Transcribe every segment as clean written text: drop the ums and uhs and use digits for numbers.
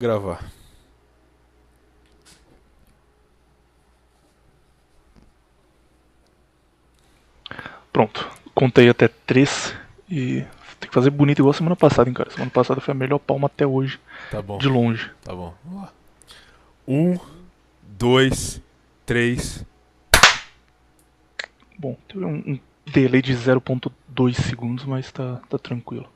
Gravar. Pronto, contei até 3 e tem que fazer bonito igual semana passada, hein, cara. Semana passada foi a melhor palma até hoje, Tá bom, de longe. tá bom. Vamos lá. 1, 2, 3. Bom, teve um delay de 0,2 segundos, mas tá tranquilo.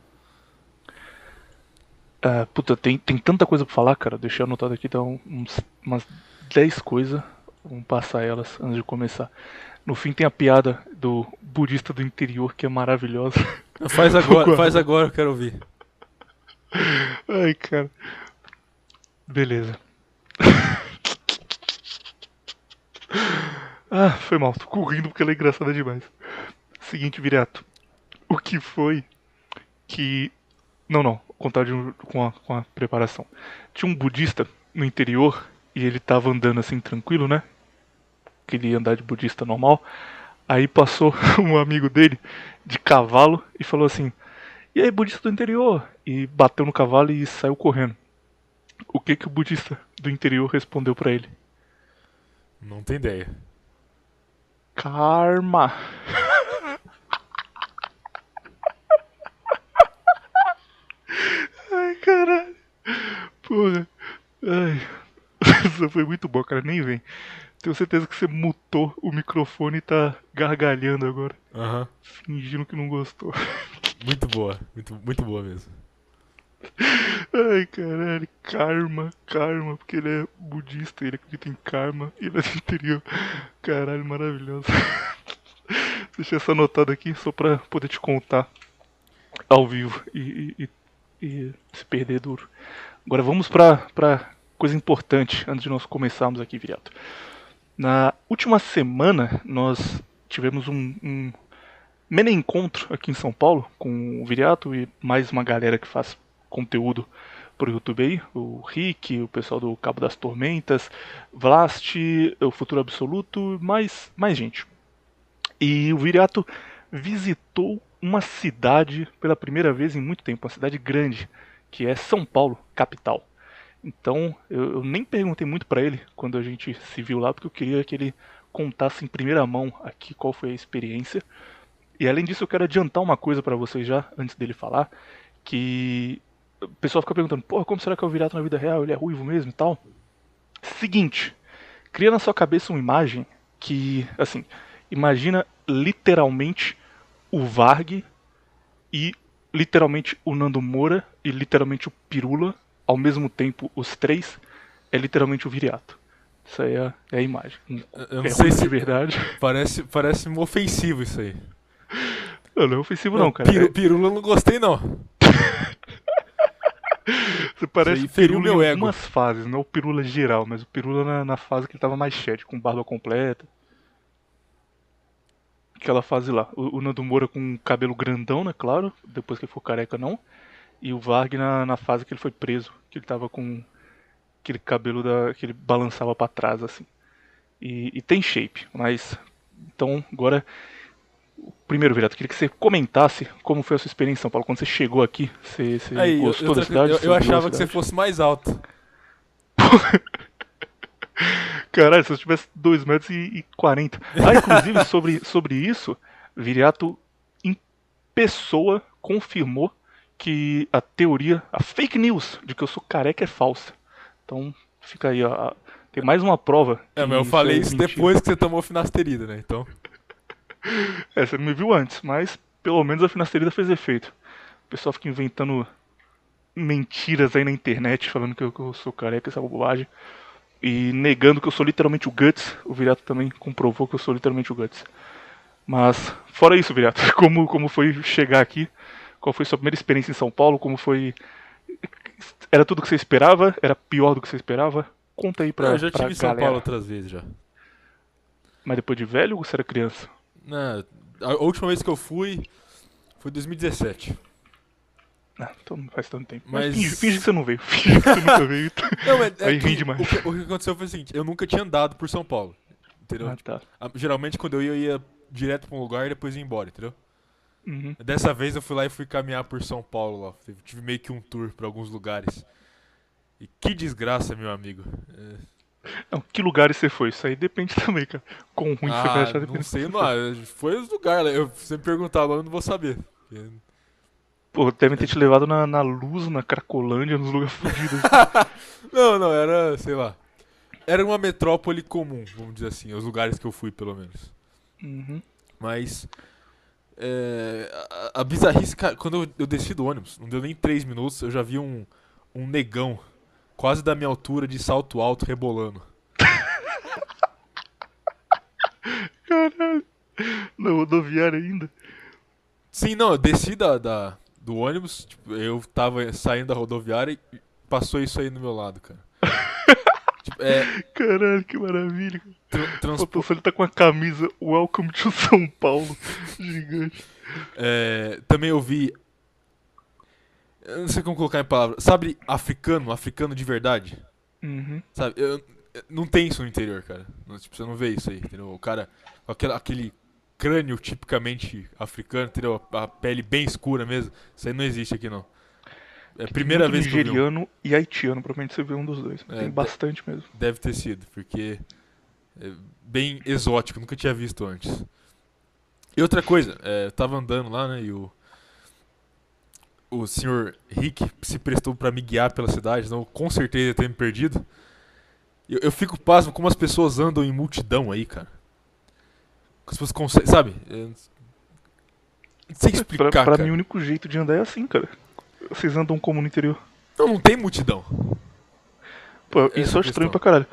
Puta, tem tanta coisa pra falar, cara. Deixei anotado aqui, tá umas 10 coisas. Vamos passar elas antes de começar. No fim tem a piada do budista do interior, que é maravilhosa. Faz agora, eu quero ouvir. Ai, cara. Beleza. Foi mal. Tô correndo porque ela é engraçada demais. Seguinte, Viriato. O que foi que... Não. Contar com a preparação. Tinha um budista no interior e ele tava andando assim tranquilo, né? Queria andar de budista normal. Aí passou um amigo dele de cavalo e falou assim: "E aí, budista do interior?" E bateu no cavalo e saiu correndo. O que o budista do interior respondeu pra ele? Não tem ideia. Karma. Ai, caralho. Porra. Ai. Isso foi muito bom, cara. Nem vem. Tenho certeza que você mutou o microfone e tá gargalhando agora. Aham. Fingindo que não gostou. Muito boa. Muito boa mesmo. Ai, caralho. Karma. Porque ele é budista, ele acredita em karma. E ele é do interior. Caralho, maravilhoso. Deixa essa anotada aqui só pra poder te contar ao vivo e se perder duro. Agora vamos pra coisa importante antes de nós começarmos aqui, Viriato. Na última semana nós tivemos um mini encontro aqui em São Paulo com o Viriato e mais uma galera que faz conteúdo pro YouTube aí, o Rick, o pessoal do Cabo das Tormentas, Vlast, o Futuro Absoluto, mais gente. E o Viriato visitou uma cidade pela primeira vez em muito tempo, uma cidade grande, que é São Paulo, capital. Então eu nem perguntei muito pra ele quando a gente se viu lá, porque eu queria que ele contasse em primeira mão aqui qual foi a experiência. E além disso, eu quero adiantar uma coisa pra vocês já, antes dele falar, que o pessoal fica perguntando, porra, como será que é o Viriato na vida real? Ele é ruivo mesmo e tal? Seguinte, cria na sua cabeça uma imagem que, assim, imagina literalmente o Varg e literalmente o Nando Moura e literalmente o Pirula, ao mesmo tempo os três, é literalmente o Viriato. Isso aí é a imagem. Eu não É sei ruivo de se. verdade. Parece ofensivo isso aí. Não é ofensivo Não, não, cara. pirula eu não gostei não. Você Isso parece aí o feriu Pirula em meu ego. algumas fases, não o Pirula geral, mas o Pirula na fase que ele tava mais chat, com barba completa. Aquela fase lá. O Nando Moura com cabelo grandão, né? Claro. Depois que ele ficou careca, não. E o Varg na fase que ele foi preso. Que ele tava com aquele cabelo que ele balançava pra trás, assim. E tem shape, mas. Então, agora. Primeiro, Virato, queria que você comentasse como foi a sua experiência em São Paulo. Quando você chegou aqui, você Aí, gostou da cidade? Você eu viu a achava que você cidade? fosse mais alto. Caralho, se eu tivesse 2,40 m. Inclusive, sobre isso, Viriato, em pessoa, confirmou que a teoria, a fake news de que eu sou careca é falsa. Então, fica aí, ó. Tem mais uma prova que É, mas eu isso falei é isso mentira. depois que você tomou finasterida, né? Então. Você não me viu antes, mas pelo menos a finasterida fez efeito. O pessoal fica inventando mentiras aí na internet, falando que eu sou careca, essa bobagem. E negando que eu sou literalmente o Guts. O Viriato também comprovou que eu sou literalmente o Guts. Mas, fora isso, Viriato, como foi chegar aqui? Qual foi sua primeira experiência em São Paulo? Como foi. Era tudo o que você esperava? Era pior do que você esperava? Conta aí Eu pra, já pra tive em São Paulo galera. outras vezes já. Mas depois de velho ou você era criança? Né, a última vez que eu fui foi em 2017. Então não faz tanto tempo. Mas finge que Mas. você não veio. Finge que você nunca veio. Não, mas é Aí rende que mais. o que aconteceu foi o seguinte: eu nunca tinha andado por São Paulo. Entendeu? Tipo, Tá. geralmente quando eu ia direto pra um lugar e depois ia embora, entendeu? Uhum. Dessa vez eu fui lá e fui caminhar por São Paulo lá. Tive meio que um tour pra alguns lugares. E que desgraça, meu amigo. Não, que lugares você foi? Isso aí depende também, cara. Quão ruim você vai Ah, achar não dependendo do que sei, você foi. não. Foi os lugares, né? Se me perguntar lá, eu não vou saber. Pô, devem ter te levado na Luz, na Cracolândia, nos lugares fodidos. Não, não, era, sei lá. Era uma metrópole comum, vamos dizer assim, os lugares que eu fui, pelo menos. Uhum. Mas a bizarrice, cara, quando eu desci do ônibus, não deu nem 3 minutos, eu já vi um negão, quase da minha altura, de salto alto, rebolando. Caralho. Na rodoviária ainda. Sim, não, eu desci do ônibus, tipo, eu tava saindo da rodoviária e passou isso aí no meu lado, cara. Tipo, Caralho, que maravilha. Pô, transporte. ele tá com a camisa Welcome to São Paulo. Gigante. Também eu vi. Eu não sei como colocar em palavras. Sabe, africano de verdade? Uhum. Sabe, não tem isso no interior, cara. Tipo, você não vê isso aí, entendeu? O cara com aquele crânio tipicamente africano, entendeu? A pele bem escura mesmo. Isso aí não existe aqui, não. É a Tem primeira muito vez que eu vi um. nigeriano e haitiano, provavelmente você vê um dos dois. É, Tem bastante mesmo. deve ter sido, porque é bem exótico, nunca tinha visto antes. E outra coisa, eu tava andando lá, né, e o senhor Rick se prestou pra me guiar pela cidade, não, com certeza ia ter me perdido. Eu fico pasmo como as pessoas andam em multidão aí, cara. As pessoas conseguem, sabe? Não sei explicar, Pra mim, o cara. único jeito de andar é assim, cara. Vocês andam como no interior. Não tem multidão. Pô, Essa isso é é a estranho questão. pra caralho.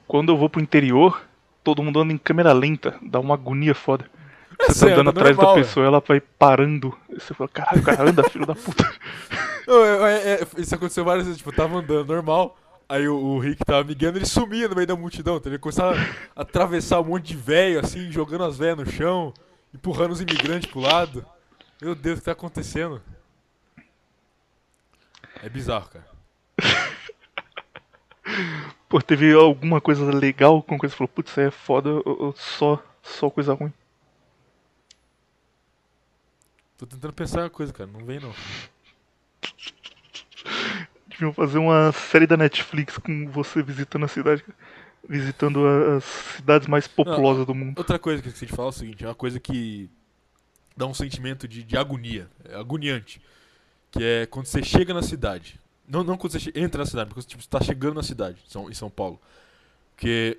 Quando eu vou pro interior, todo mundo anda em câmera lenta. Dá uma agonia foda. Você tá Você andando anda atrás da normal, pessoa, ela vai parando. E você fala, caralho, o cara anda, filho da puta. não, isso aconteceu várias vezes, tipo, eu tava andando normal, aí o Rick tava me guiando, ele sumia no meio da multidão, tá? Ele começava a atravessar um monte de velho, assim, jogando as velhas no chão, empurrando os imigrantes pro lado. Meu Deus, o que tá acontecendo? É bizarro, cara. Pô, teve alguma coisa legal com coisa que você falou, putz, isso aí é foda, ou só coisa ruim. Tô tentando pensar uma coisa, cara, não vem não. Deviam fazer uma série da Netflix com você visitando a cidade, cara. Visitando as cidades mais Não, populosas do mundo. outra coisa que eu esqueci de falar é o seguinte, é uma coisa que dá um sentimento de agonia, é agoniante, que é quando você chega na cidade. Não quando você entra na cidade, mas quando tipo, você tá chegando na cidade, em São Paulo. Porque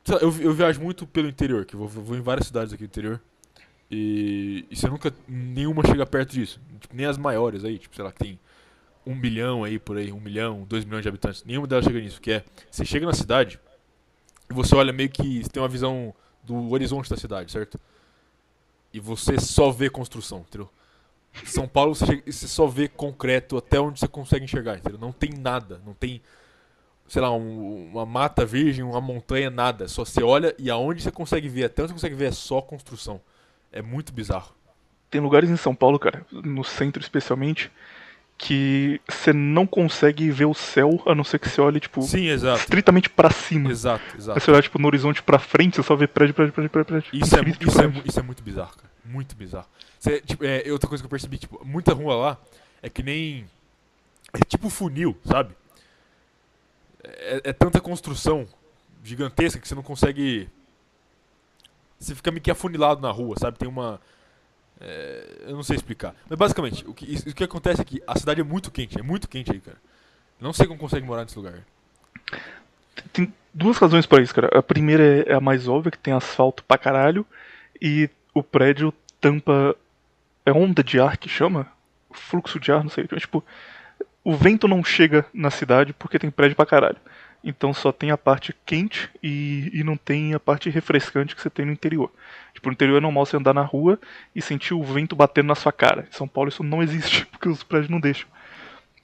sei lá, eu viajo muito pelo interior, que eu vou em várias cidades aqui do interior. E você nunca. Nenhuma chega perto disso. Tipo, nem as maiores aí, tipo, sei lá, que tem 1 milhão aí por aí, 1 milhão, 2 milhões de habitantes. Nenhuma delas chega nisso. Que é, você chega na cidade e você olha meio que. Você tem uma visão do horizonte da cidade, certo? E você só vê construção, entendeu? Em São Paulo você só vê concreto até onde você consegue enxergar, entendeu? Não tem nada, não tem, sei lá, uma mata virgem, uma montanha, nada. Só você olha e aonde você consegue ver, até onde você consegue ver é só construção. É muito bizarro. Tem lugares em São Paulo, cara, no centro especialmente, que você não consegue ver o céu, a não ser que você olhe, tipo, Sim, exato. estritamente pra cima. Exato, Aí você exato. olha, tipo, no horizonte pra frente, você só vê prédio, prédio, prédio, prédio, prédio. Isso é, Infinito de prédio. isso é muito bizarro, cara. Muito bizarro. Tipo, outra coisa que eu percebi, tipo, muita rua lá é que nem. É tipo funil, sabe? É tanta construção gigantesca que você não consegue. Você fica meio que afunilado na rua, sabe? Tem uma. Eu não sei explicar. Mas basicamente, o que acontece é que a cidade é muito quente aí, cara. Eu não sei como consegue morar nesse lugar. Tem duas razões pra isso, cara. A primeira é a mais óbvia, que tem asfalto pra caralho, e o prédio tampa. É onda de ar que chama? Fluxo de ar, não sei. Tipo, o vento não chega na cidade porque tem prédio pra caralho. Então só tem a parte quente e não tem a parte refrescante que você tem no interior. Tipo, no interior é normal você andar na rua e sentir o vento batendo na sua cara. Em São Paulo isso não existe, porque os prédios não deixam.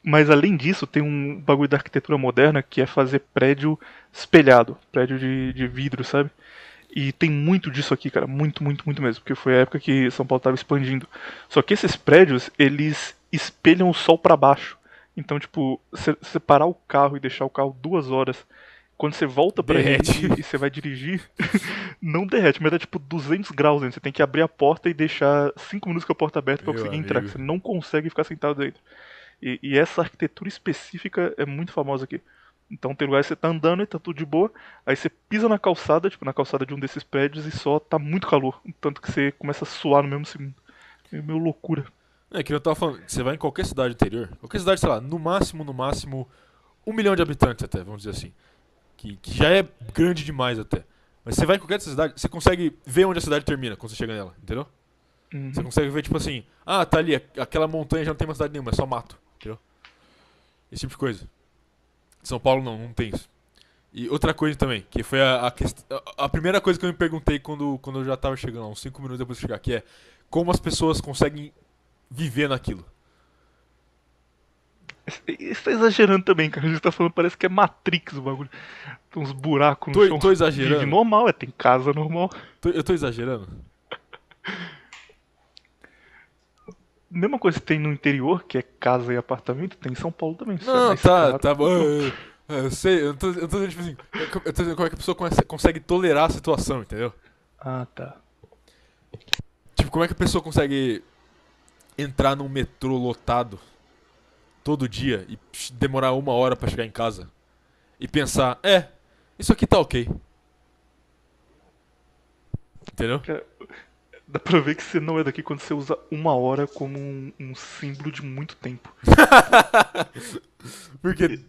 Mas além disso, tem um bagulho da arquitetura moderna que é fazer prédio espelhado, prédio de vidro, sabe? E tem muito disso aqui, cara, muito, muito, muito mesmo, porque foi a época que São Paulo estava expandindo. Só que esses prédios, eles espelham o sol para baixo. Então, tipo, você parar o carro e deixar o carro 2 horas, quando você volta pra ele Derrete. e você vai dirigir, não derrete, mas é tipo 200 graus dentro. Você tem que abrir a porta e deixar 5 minutos com a porta aberta pra Meu conseguir entrar, que amigo. você não consegue ficar sentado dentro. E essa arquitetura específica é muito famosa aqui. Então tem lugares que você tá andando e tá tudo de boa, aí você pisa na calçada, tipo na calçada de um desses prédios e só tá muito calor. Tanto que você começa a suar no mesmo segundo. É meio loucura. É que eu tava falando, você vai em qualquer cidade interior, qualquer cidade, sei lá, no máximo, 1 milhão de habitantes até, vamos dizer assim. Que já é grande demais até. Mas você vai em qualquer cidade, você consegue ver onde a cidade termina quando você chega nela, entendeu? Você Uhum. consegue ver, tipo assim, ah, tá ali, aquela montanha já não tem mais cidade nenhuma, é só mato, entendeu? Esse tipo de coisa. São Paulo não tem isso. E outra coisa também, que foi a primeira coisa que eu me perguntei quando eu já tava chegando lá, uns 5 minutos depois de chegar, que é como as pessoas conseguem viver naquilo. Isso tá exagerando também, cara. A gente tá falando, parece que é Matrix o bagulho. Tem uns buracos no chão. Tô Vive exagerando? normal, tem casa normal. Eu tô exagerando? Mesma coisa que tem no interior, que é casa e apartamento, tem em São Paulo também. Isso é Não, mais tá, caro. tá bom. Pronto. Eu sei, eu tô dizendo, tipo assim, eu tô dizendo como é que a pessoa consegue tolerar a situação, entendeu? Ah, tá. Tipo, como é que a pessoa consegue entrar num metrô lotado todo dia e demorar 1 hora pra chegar em casa e pensar, isso aqui tá ok, entendeu? Cara, dá pra ver que você não é daqui quando você usa 1 hora como um símbolo de muito tempo. Porque,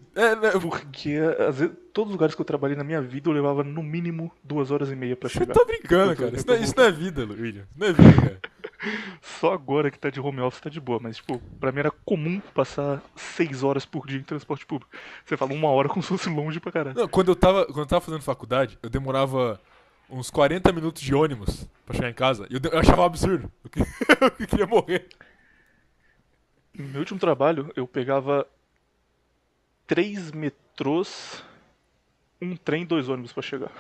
Porque, às vezes, todos os lugares que eu trabalhei na minha vida eu levava no mínimo 2 horas e meia pra você chegar. tá E brincando, depois eu cara. ia pra Isso não voltar. é vida, William. Isso não é vida, cara. Só agora que tá de home office tá de boa, mas, tipo, pra mim era comum passar 6 horas por dia em transporte público. Você fala 1 hora como se fosse longe pra caralho. Não, quando eu tava fazendo faculdade, eu demorava uns 40 minutos de ônibus pra chegar em casa. E eu achava um absurdo. Eu queria morrer. No meu último trabalho, eu pegava 3 metrôs, um trem e 2 ônibus pra chegar.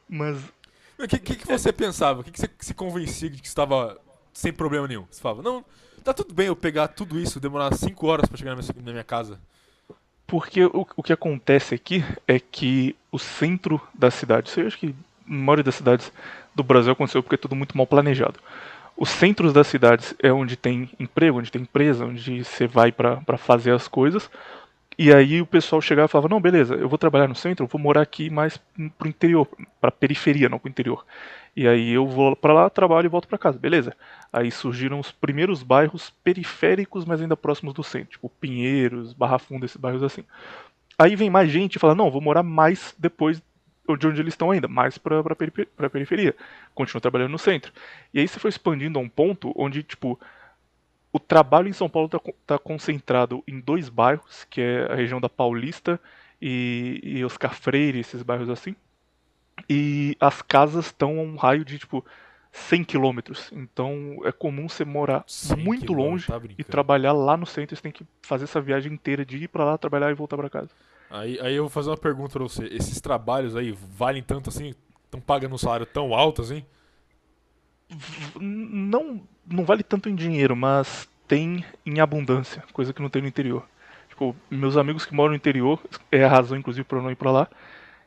Mas O que você pensava? O que você se convencia de que estava sem problema nenhum? Você falava, não, tá tudo bem eu pegar tudo isso, demorar 5 horas pra chegar na minha casa. porque o que acontece aqui é que o centro da cidade, isso eu acho que na maioria das cidades do Brasil aconteceu porque é tudo muito mal planejado. Os centros das cidades é onde tem emprego, onde tem empresa, onde você vai pra fazer as coisas. E aí o pessoal chegava e falava, não, beleza, eu vou trabalhar no centro, eu vou morar aqui mais pro interior, pra periferia, não pro interior. E aí eu vou pra lá, trabalho e volto pra casa, beleza. Aí surgiram os primeiros bairros periféricos, mas ainda próximos do centro, tipo Pinheiros, Barra Funda, esses bairros assim. Aí vem mais gente e fala, não, vou morar mais depois de onde eles estão ainda, mais pra periferia. Continuo trabalhando no centro. E aí você foi expandindo a um ponto onde, tipo, o trabalho em São Paulo está concentrado em 2 bairros, que é a região da Paulista e Oscar Freire, esses bairros assim. E as casas estão a um raio de tipo 100 quilômetros. Então é comum você morar 100 muito quilômetros, longe tá e brincando. trabalhar lá no centro. Você tem que fazer essa viagem inteira de ir para lá, trabalhar e voltar para casa. Aí eu vou fazer uma pergunta pra você. Esses trabalhos aí valem tanto assim? Estão pagando um salário tão alto assim? Não vale tanto em dinheiro, mas tem em abundância, coisa que não tem no interior. Tipo, meus amigos que moram no interior, é a razão inclusive para eu não ir para lá,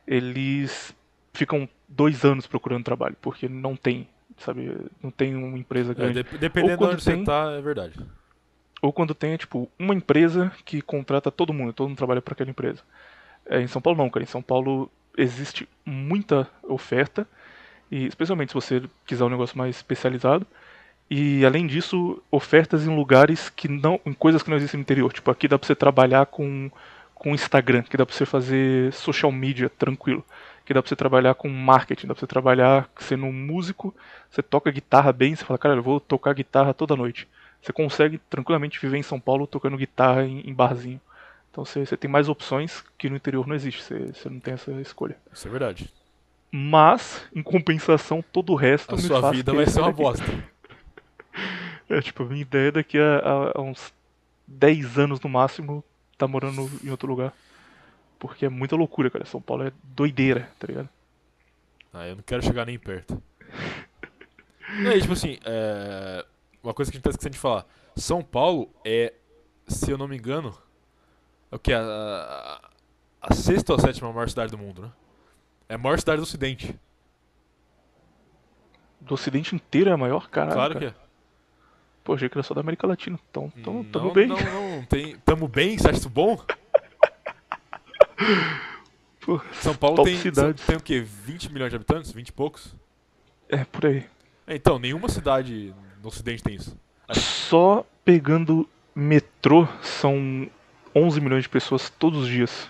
eles ficam 2 anos procurando trabalho, porque não tem, sabe, não tem uma empresa grande. Ou Dependendo de quando onde você tem, tá, é verdade. ou quando tem é tipo uma empresa que contrata todo mundo trabalha para aquela empresa. Em São Paulo não, cara, em São Paulo existe muita oferta, e especialmente se você quiser um negócio mais especializado. E além disso, ofertas em lugares que não, em coisas que não existem no interior. Tipo, aqui dá pra você trabalhar com Instagram, que dá pra você fazer social media tranquilo, que dá pra você trabalhar com marketing, dá pra você trabalhar sendo um músico, você toca guitarra bem, você fala, cara, eu vou tocar guitarra toda noite. Você consegue tranquilamente viver em São Paulo tocando guitarra em barzinho. Então você tem mais opções que no interior não existe, você não tem essa escolha. Isso é verdade. Mas, em compensação, todo o A resto me sua faz vida vai querer ser sair uma daqui. bosta. É, tipo, a minha ideia é daqui a uns 10 anos no máximo tá morando em outro lugar. Porque é muita loucura, cara. São Paulo é doideira, tá ligado? Ah, eu não quero chegar nem perto. Não, e tipo assim, uma coisa que a gente tá esquecendo de falar. São Paulo é, se eu não me engano, é o que? A sexta ou a sétima maior cidade do mundo, né? É a maior cidade do Ocidente. Do ocidente inteiro é a maior? Caralho, Claro que cara. é. Pô, achei que era só da América Latina. Então, tamo Não, bem. não. Tamo bem? Você acha isso bom? Pô, São Paulo top tem, cidades. tem o quê? 20 milhões de habitantes? 20 e poucos? É, por aí. Então, nenhuma cidade no Ocidente tem isso. Só pegando metrô são 11 milhões de pessoas todos os dias.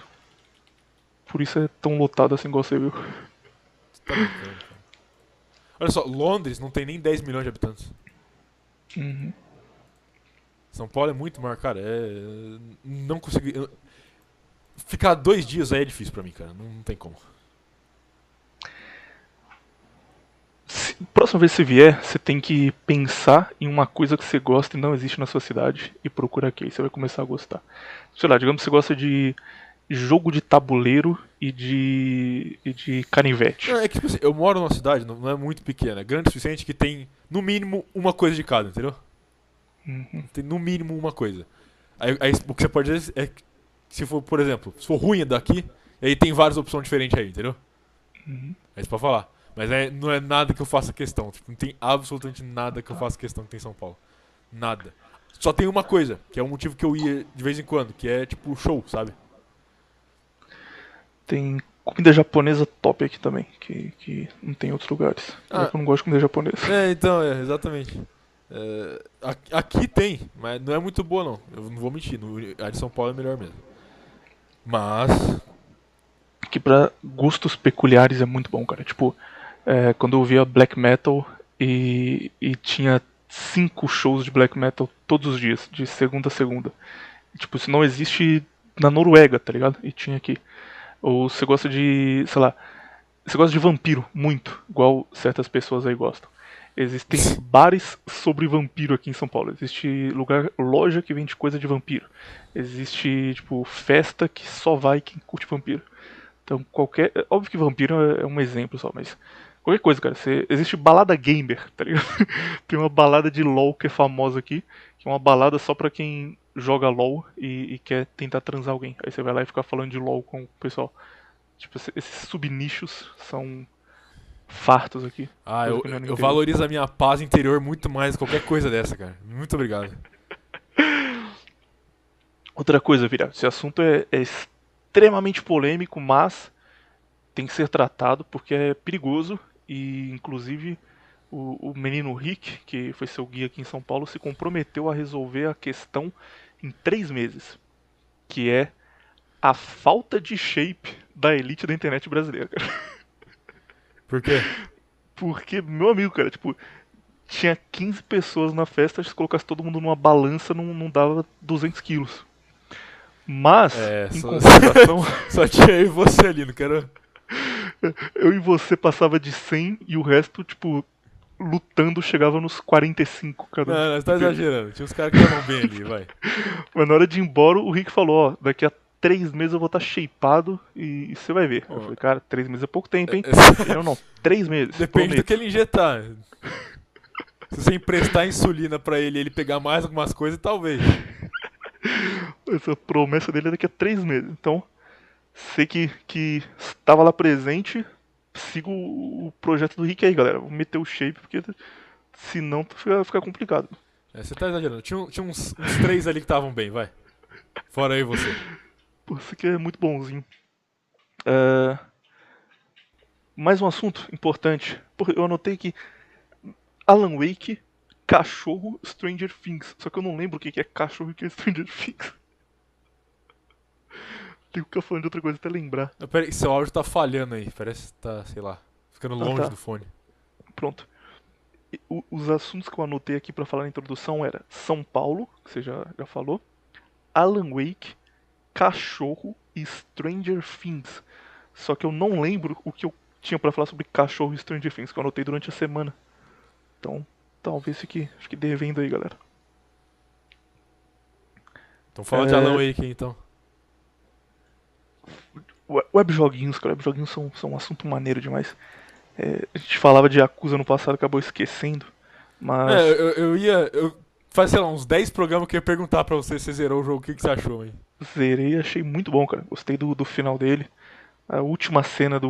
Por isso é tão lotado assim igual você viu. Você tá brincando, cara. Olha só, Londres não tem nem 10 milhões de habitantes. Uhum. São Paulo é muito maior, cara. Não consegui. Ficar 2 dias aí é difícil pra mim, cara. Não tem como. Próxima vez que você vier, você tem que pensar em uma coisa que você gosta e não existe na sua cidade e procura aqui. Aí você vai começar a gostar. Sei lá, digamos que você gosta de jogo de tabuleiro e de canivete. Não, é que, tipo assim, eu moro numa cidade, não é muito pequena, é grande o suficiente que tem, no mínimo, uma coisa de cada, entendeu? Uhum. Tem, no mínimo, uma coisa. Aí o que você pode dizer é que, se for, por exemplo, se for ruim daqui, aí tem várias opções diferentes aí, entendeu? Uhum. Aí você pode falar. Mas não é nada que eu faça questão. Tipo, não tem absolutamente nada que eu faça questão que tem em São Paulo. Nada. Só tem uma coisa, que é um motivo que eu ia de vez em quando, que é tipo show, sabe? Tem comida japonesa top aqui também, que não tem em outros lugares. Ah, É que eu não gosto de comida japonesa. então, exatamente. Aqui tem, mas não é muito boa não. Eu não vou mentir, a de São Paulo é melhor mesmo. Mas. Que pra gostos peculiares é muito bom, cara. Tipo, quando eu via black metal e tinha 5 shows de black metal todos os dias, de segunda a segunda. Tipo, isso não existe na Noruega, tá ligado? E tinha aqui. Ou você gosta de, sei lá, você gosta de vampiro, muito, igual certas pessoas aí gostam. Existem bares sobre vampiro aqui em São Paulo. Existe loja que vende coisa de vampiro. Existe, tipo, festa que só vai quem curte vampiro. Então, óbvio que vampiro é um exemplo só, mas. Qualquer coisa, cara. Existe balada gamer, tá ligado? Tem uma balada de LOL que é famosa aqui, que é uma balada só pra quem joga LOL e quer tentar transar alguém. Aí você vai lá e fica falando de LOL com o pessoal. Tipo, esses subnichos são fartos aqui. Ah, Coisa eu, que não é no eu interior. valorizo a minha paz interior muito mais que qualquer coisa dessa, cara. Muito obrigado. Outra coisa, Vira, esse assunto é extremamente polêmico, mas tem que ser tratado porque é perigoso e, inclusive, o menino Rick, que foi seu guia aqui em São Paulo, se comprometeu a resolver a questão em 3 meses, que é a falta de shape da elite da internet brasileira, cara. Por quê? Porque, meu amigo, cara, tipo, tinha 15 pessoas na festa, se colocasse todo mundo numa balança, não dava 200 quilos. Mas, em Só, compensação, só tinha eu e você ali, não quero. eu e você passava de 100 e o resto, tipo, lutando chegava nos 45 cada um. Não, você tá exagerando. Tinha uns caras que estavam bem ali, vai. Mas na hora de ir embora, o Rick falou, ó, daqui a 3 meses eu vou estar shapeado e você vai ver. Eu falei, cara, 3 meses é pouco tempo, hein? Ele, não, 3 meses. Depende do prometo. que ele injetar. Se você emprestar insulina pra ele e ele pegar mais algumas coisas, talvez. Essa promessa dele é daqui a 3 meses. Então, sei que estava lá presente, siga o projeto do Rick aí, galera. Vou meter o shape, porque senão fica complicado. Você tá exagerando. Tinha uns 3 ali que estavam bem, vai. Fora aí você. Pô, isso aqui é muito bonzinho. É, mais um assunto importante. Porra, eu anotei aqui Alan Wake, cachorro, Stranger Things. Só que eu não lembro o que é cachorro e o que é Stranger Things. Tenho que ficar falando de outra coisa até lembrar. Pera aí, seu áudio tá falhando aí. Parece que tá, sei lá, ficando longe tá. do fone. Pronto. Os assuntos que eu anotei aqui pra falar na introdução era São Paulo, que você já falou, Alan Wake, cachorro e Stranger Things. Só que eu não lembro o que eu tinha pra falar sobre cachorro e Stranger Things, que eu anotei durante a semana. Então, talvez fique devendo aí, galera. Então fala de Alan Wake aí, então. Webjoguinhos, cara, webjoguinhos são um assunto maneiro demais. A gente falava de Yakuza no passado, acabou esquecendo. Mas Eu ia. Faz, sei lá, uns 10 programas que eu ia perguntar pra você se você zerou o jogo, o que você achou aí? zerei, achei muito bom, cara. Gostei do final dele. A última cena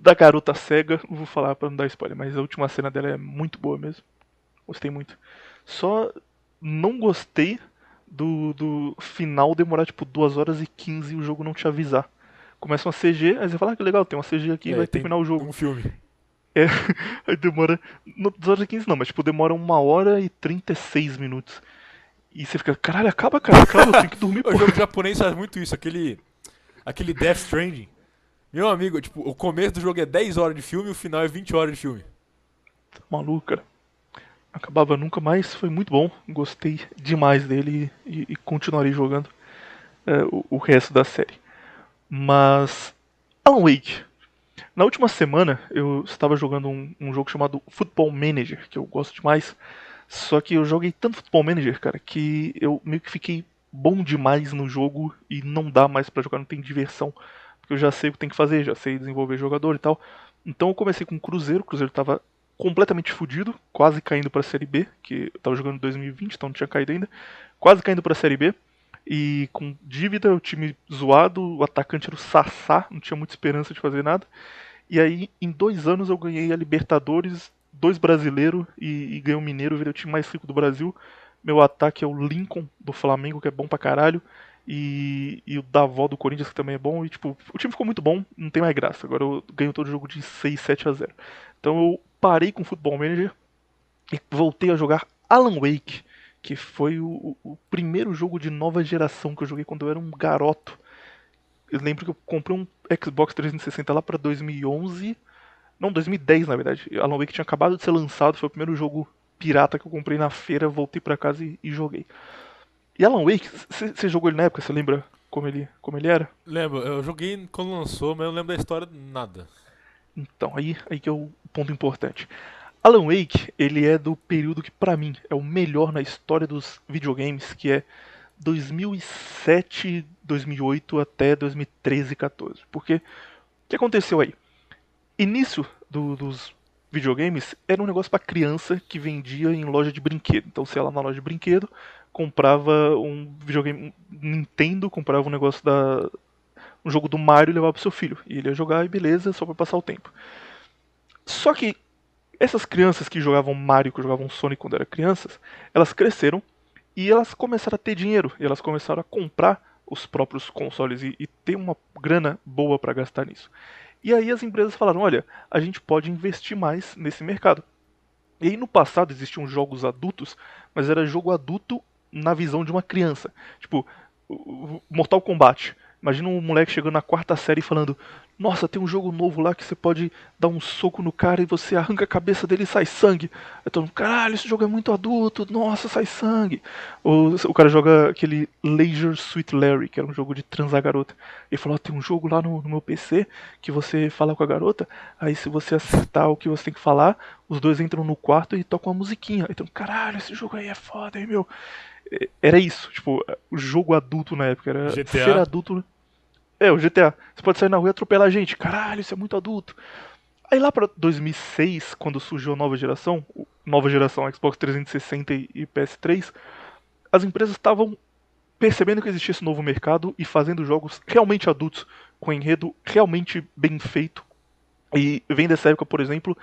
da garota cega, não vou falar pra não dar spoiler, mas a última cena dela é muito boa mesmo. Gostei muito. Só não gostei do final demorar tipo 2 horas e 15 e o jogo não te avisar. Começa uma CG, aí você fala, que legal, tem uma CG aqui e É, vai tem terminar o jogo. um filme. É, aí demora. Não 2 horas e 15 não, mas tipo, demora 1 hora e 36 minutos. E você fica, caralho, acaba, cara, acaba, eu tenho que dormir, O pô. jogo japonês faz muito isso, aquele Death Stranding. Meu amigo, tipo, o começo do jogo é 10 horas de filme e o final é 20 horas de filme. Tá maluco, cara. Acabava nunca mais, foi muito bom. Gostei demais dele e continuarei jogando o resto da série. Mas. Alan Wake. Na última semana eu estava jogando um jogo chamado Football Manager, que eu gosto demais. Só que eu joguei tanto Football Manager, cara, que eu meio que fiquei bom demais no jogo e não dá mais pra jogar, não tem diversão. Porque eu já sei o que tem que fazer, já sei desenvolver jogador e tal. Então eu comecei com o Cruzeiro tava completamente fudido, quase caindo pra Série B, que eu tava jogando em 2020, então não tinha caído ainda. Quase caindo pra Série B. E com dívida, o time zoado, o atacante era o Sassá, não tinha muita esperança de fazer nada. E aí, em 2 anos, eu ganhei a Libertadores, 2 brasileiros e ganhei o Mineiro, virei o time mais rico do Brasil. Meu ataque é o Lincoln do Flamengo, que é bom pra caralho. E o Davó do Corinthians, que também é bom. E tipo, o time ficou muito bom, não tem mais graça. Agora eu ganho todo jogo de 6-7-0. Então eu parei com o Football Manager e voltei a jogar Alan Wake, que foi o primeiro jogo de nova geração que eu joguei quando eu era um garoto. Eu lembro que eu comprei um Xbox 360 lá pra 2011. Não, 2010 na verdade. Alan Wake tinha acabado de ser lançado, foi o primeiro jogo pirata que eu comprei na feira, voltei pra casa e joguei. E Alan Wake, você jogou ele na época? Você lembra como ele era? Lembro, eu joguei quando lançou, mas eu não lembro da história nada. Então, aí que é o ponto importante. Alan Wake, ele é do período que pra mim é o melhor na história dos videogames, que é 2007, 2008 até 2013, 14. Porque o que aconteceu aí? Início dos videogames era um negócio pra criança que vendia em loja de brinquedo. Então você ia lá na loja de brinquedo, comprava um videogame, um Nintendo, comprava um negócio um jogo do Mario e levava pro seu filho. E ele ia jogar e beleza, só pra passar o tempo. Só que essas crianças que jogavam Mario, que jogavam Sonic quando eram crianças, elas cresceram e elas começaram a ter dinheiro. E elas começaram a comprar os próprios consoles e ter uma grana boa pra gastar nisso. E aí as empresas falaram, olha, a gente pode investir mais nesse mercado. E aí no passado existiam jogos adultos, mas era jogo adulto na visão de uma criança. Tipo, Mortal Kombat. Imagina um moleque chegando na 4ª série e falando: Nossa, tem um jogo novo lá que você pode dar um soco no cara e você arranca a cabeça dele e sai sangue. Aí todo mundo, caralho, esse jogo é muito adulto, nossa, sai sangue. Ou o cara joga aquele Leisure Suit Larry, que era um jogo de transar garota. Ele falou: Tem um jogo lá no meu PC que você fala com a garota, aí se você acertar o que você tem que falar, os dois entram no quarto e tocam uma musiquinha. Então, caralho, esse jogo aí é foda, hein, meu. Era isso, tipo, o jogo adulto na época, era ser GTA. adulto. É, o GTA. Você pode sair na rua e atropelar a gente. Caralho, isso é muito adulto. Aí lá pra 2006, quando surgiu a nova geração Xbox 360 e PS3, as empresas estavam percebendo que existia esse novo mercado e fazendo jogos realmente adultos, com enredo realmente bem feito. E vem dessa época, por exemplo,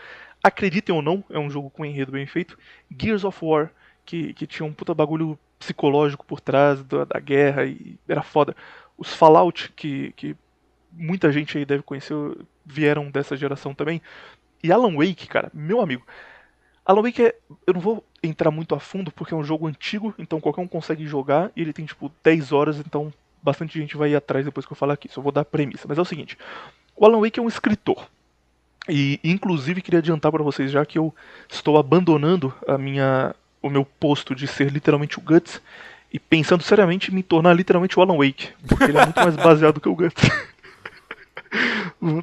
acreditem ou não, é um jogo com enredo bem feito, Gears of War, que tinha um puta bagulho psicológico por trás da guerra e era foda. Os Fallout, que muita gente aí deve conhecer, vieram dessa geração também. E Alan Wake, cara, meu amigo. Alan Wake eu não vou entrar muito a fundo porque é um jogo antigo, então qualquer um consegue jogar e ele tem tipo 10 horas, então bastante gente vai ir atrás depois que eu falar aqui. Só vou dar a premissa. Mas é o seguinte: o Alan Wake é um escritor. E inclusive queria adiantar para vocês já que eu estou abandonando o meu posto de ser literalmente o Guts e pensando seriamente em me tornar literalmente o Alan Wake, porque ele é muito mais baseado que o Guts.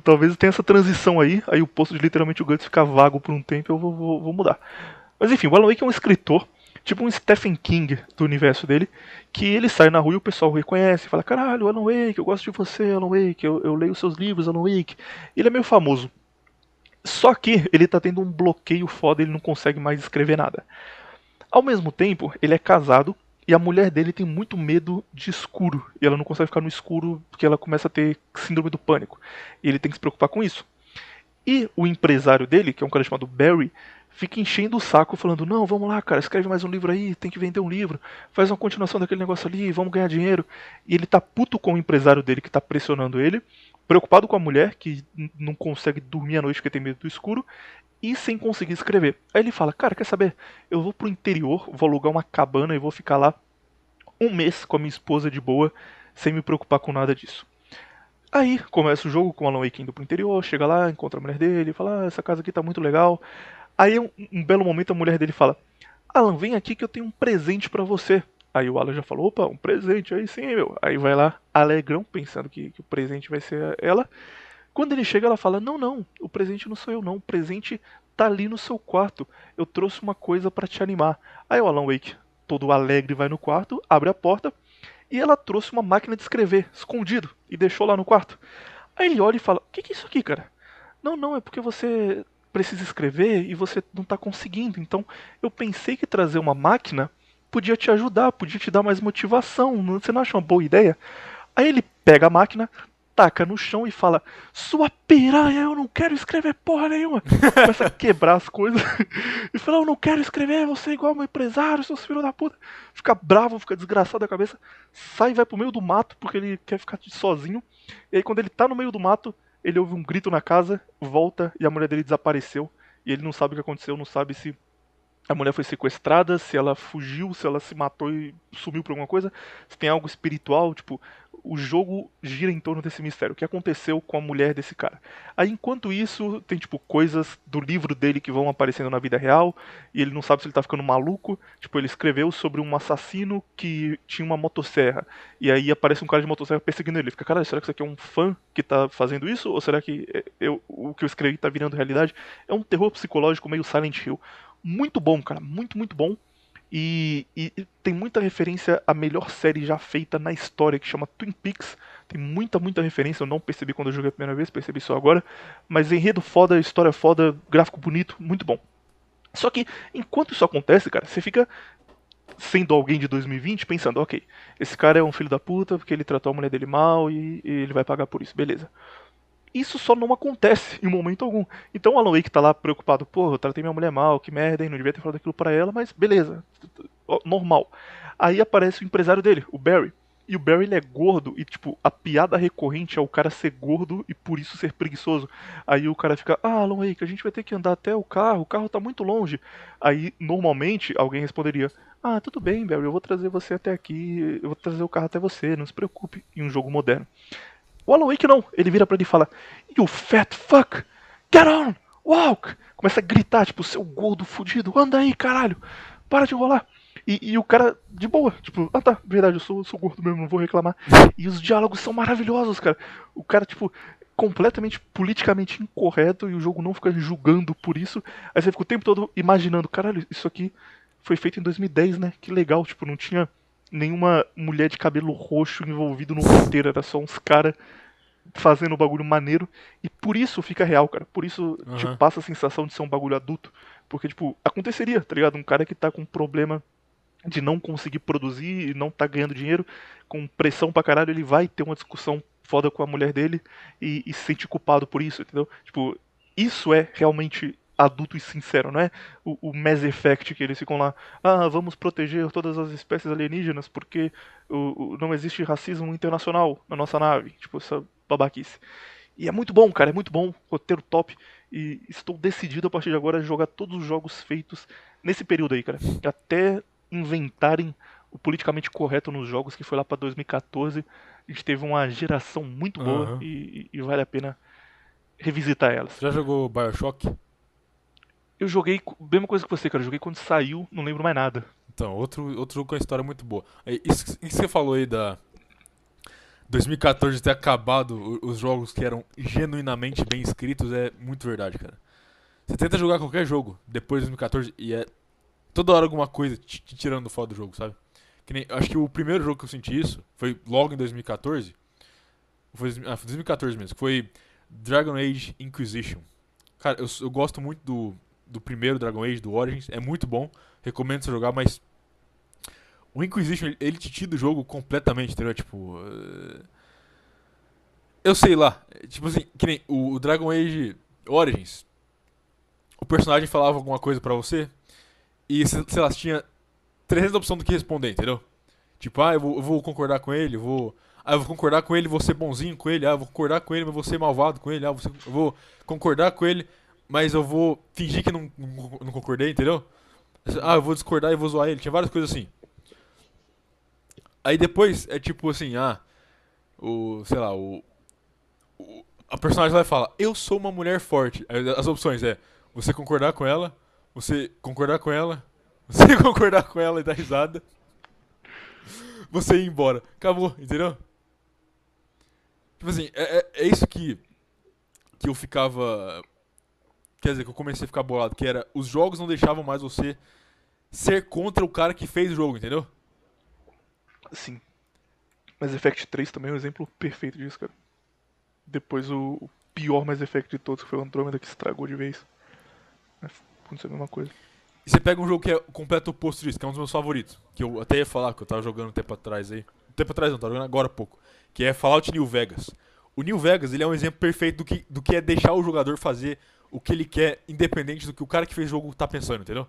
Talvez tenha essa transição aí o posto de literalmente o Guts ficar vago por um tempo eu vou mudar. Mas enfim, o Alan Wake é um escritor, tipo um Stephen King do universo dele, que ele sai na rua e o pessoal o reconhece, fala: Caralho, Alan Wake, eu gosto de você, Alan Wake, eu leio seus livros, Alan Wake. Ele é meio famoso. Só que ele tá tendo um bloqueio foda, ele não consegue mais escrever nada. Ao mesmo tempo, ele é casado e a mulher dele tem muito medo de escuro. E ela não consegue ficar no escuro porque ela começa a ter síndrome do pânico. E ele tem que se preocupar com isso. E o empresário dele, que é um cara chamado Barry, fica enchendo o saco falando, não, vamos lá, cara, escreve mais um livro aí, tem que vender um livro, faz uma continuação daquele negócio ali, vamos ganhar dinheiro. E ele tá puto com o empresário dele que tá pressionando ele, preocupado com a mulher que não consegue dormir à noite porque tem medo do escuro, e sem conseguir escrever. Aí ele fala, cara, quer saber? Eu vou pro interior, vou alugar uma cabana e vou ficar lá um mês com a minha esposa de boa, sem me preocupar com nada disso. Aí começa o jogo com o Alan Wake indo pro interior, chega lá, encontra a mulher dele, fala, essa casa aqui tá muito legal. Aí um belo momento a mulher dele fala, Alan, vem aqui que eu tenho um presente pra você. Aí o Alan já falou, opa, um presente, aí sim, meu. Aí vai lá, alegrão, pensando que o presente vai ser ela. Quando ele chega, ela fala, não, não, o presente não sou eu não, o presente tá ali no seu quarto. Eu trouxe uma coisa pra te animar. Aí o Alan Wake, todo alegre, vai no quarto, abre a porta, e ela trouxe uma máquina de escrever, escondido, e deixou lá no quarto. Aí ele olha e fala, o que é isso aqui, cara? Não, não, é porque você precisa escrever e você não está conseguindo. Então eu pensei que trazer uma máquina podia te ajudar, podia te dar mais motivação. Você não acha uma boa ideia? Aí ele pega a máquina, taca no chão e fala: Sua piranha, eu não quero escrever porra nenhuma. Começa a quebrar as coisas e fala: Eu não quero escrever, você é igual meu empresário, seus filhos da puta. Fica bravo, fica desgraçado da cabeça, sai e vai pro meio do mato porque ele quer ficar sozinho. E aí, quando ele tá no meio do mato, ele ouve um grito na casa, volta e a mulher dele desapareceu. E ele não sabe o que aconteceu, não sabe se a mulher foi sequestrada, se ela fugiu, se ela se matou e sumiu por alguma coisa, se tem algo espiritual, tipo, o jogo gira em torno desse mistério. O que aconteceu com a mulher desse cara? Aí, enquanto isso, tem, tipo, coisas do livro dele que vão aparecendo na vida real, e ele não sabe se ele tá ficando maluco. Tipo, ele escreveu sobre um assassino que tinha uma motosserra, e aí aparece um cara de motosserra perseguindo ele. Ele fica, cara, será que isso aqui é um fã que tá fazendo isso? Ou será que o que eu escrevi tá virando realidade? É um terror psicológico meio Silent Hill. Muito bom, cara, muito, muito bom. E tem muita referência à melhor série já feita na história, que chama Twin Peaks. Tem muita, muita referência. Eu não percebi quando eu joguei a primeira vez, percebi só agora. Mas enredo foda, história foda, gráfico bonito, muito bom. Só que enquanto isso acontece, cara, você fica sendo alguém de 2020 pensando, ok, esse cara é um filho da puta porque ele tratou a mulher dele mal e ele vai pagar por isso, beleza. Isso só não acontece em momento algum. Então o Alan Wake tá lá preocupado, porra, eu tratei minha mulher mal, que merda, hein, não devia ter falado aquilo pra ela, mas beleza, normal. Aí aparece o empresário dele, o Barry. E o Barry ele é gordo e, tipo, a piada recorrente é o cara ser gordo e por isso ser preguiçoso. Aí o cara fica, Alan Wake, a gente vai ter que andar até o carro tá muito longe. Aí, normalmente, alguém responderia, tudo bem, Barry, eu vou trazer você até aqui, eu vou trazer o carro até você, não se preocupe, em um jogo moderno. O Alan Wake não. Ele vira pra ele e fala: You fat fuck! Get on! Walk! Começa a gritar, tipo, seu gordo fudido, anda aí, caralho! Para de enrolar! E o cara, de boa, tipo, tá, verdade, eu sou gordo mesmo, não vou reclamar. E os diálogos são maravilhosos, cara. O cara, tipo, completamente politicamente incorreto e o jogo não fica julgando por isso. Aí você fica o tempo todo imaginando, caralho, isso aqui foi feito em 2010, né? Que legal, tipo, não tinha nenhuma mulher de cabelo roxo envolvido no roteiro, era só uns caras fazendo um bagulho maneiro. E por isso fica real, cara. Por isso te Aham. passa a sensação de ser um bagulho adulto. Porque, tipo, aconteceria, tá ligado? Um cara que tá com um problema de não conseguir produzir e não tá ganhando dinheiro, com pressão pra caralho, ele vai ter uma discussão foda com a mulher dele e se sente culpado por isso, entendeu? Tipo, isso é realmente adulto e sincero, não é o Mass Effect que eles ficam lá, vamos proteger todas as espécies alienígenas porque não existe racismo internacional na nossa nave, tipo, essa babaquice. E é muito bom, cara, é muito bom, roteiro top, e estou decidido a partir de agora a jogar todos os jogos feitos nesse período aí, cara, até inventarem o politicamente correto nos jogos, que foi lá pra 2014, a gente teve uma geração muito boa Aham. e vale a pena revisitar elas. Já jogou BioShock? Eu joguei, mesma coisa que você, cara. Eu joguei quando saiu, não lembro mais nada. Então, outro jogo com uma história muito boa. Isso que você falou aí da 2014 ter acabado os jogos que eram genuinamente bem escritos é muito verdade, cara. Você tenta jogar qualquer jogo depois de 2014 e é toda hora alguma coisa te tirando do foda do jogo, sabe? Que nem, acho que o primeiro jogo que eu senti isso foi logo em 2014. Foi 2014 mesmo, que foi Dragon Age Inquisition. Cara, eu gosto muito do primeiro Dragon Age, do Origins, é muito bom, recomendo você jogar, mas o Inquisition, ele te tira do jogo completamente, entendeu? Tipo, eu sei lá, tipo assim, que nem o Dragon Age Origins. o personagem falava alguma coisa pra você e, sei lá, você tinha 300 opções do que responder, entendeu? Tipo, eu vou concordar com ele, eu vou. Ah, eu vou concordar com ele, vou ser bonzinho com ele. Ah, eu vou concordar com ele, mas vou ser malvado com ele. Ah, eu vou concordar com ele, mas eu vou fingir que não concordei, entendeu? Ah, eu vou discordar e vou zoar ele. Tinha várias coisas assim. Aí depois é tipo assim, sei lá, a personagem vai falar, eu sou uma mulher forte. Aí as opções é você concordar com ela, você concordar com ela, você concordar com ela e dar risada, você ir embora. Acabou, entendeu? Tipo assim, é isso que eu ficava. Quer dizer, que eu comecei a ficar bolado, que era os jogos não deixavam mais você ser contra o cara que fez o jogo, entendeu? Sim. Mass Effect 3 também é um exemplo perfeito disso, cara. Depois o pior Mass Effect de todos, que foi o Andromeda, que estragou de vez. Aconteceu a mesma coisa. E você pega um jogo que é o completo oposto disso, que é um dos meus favoritos. Que eu até ia falar, que eu tava jogando um tempo atrás aí. Um tempo atrás não, tava jogando agora há pouco. Que é Fallout New Vegas. O New Vegas, ele é um exemplo perfeito do que é deixar o jogador fazer o que ele quer, independente do que o cara que fez o jogo tá pensando, entendeu?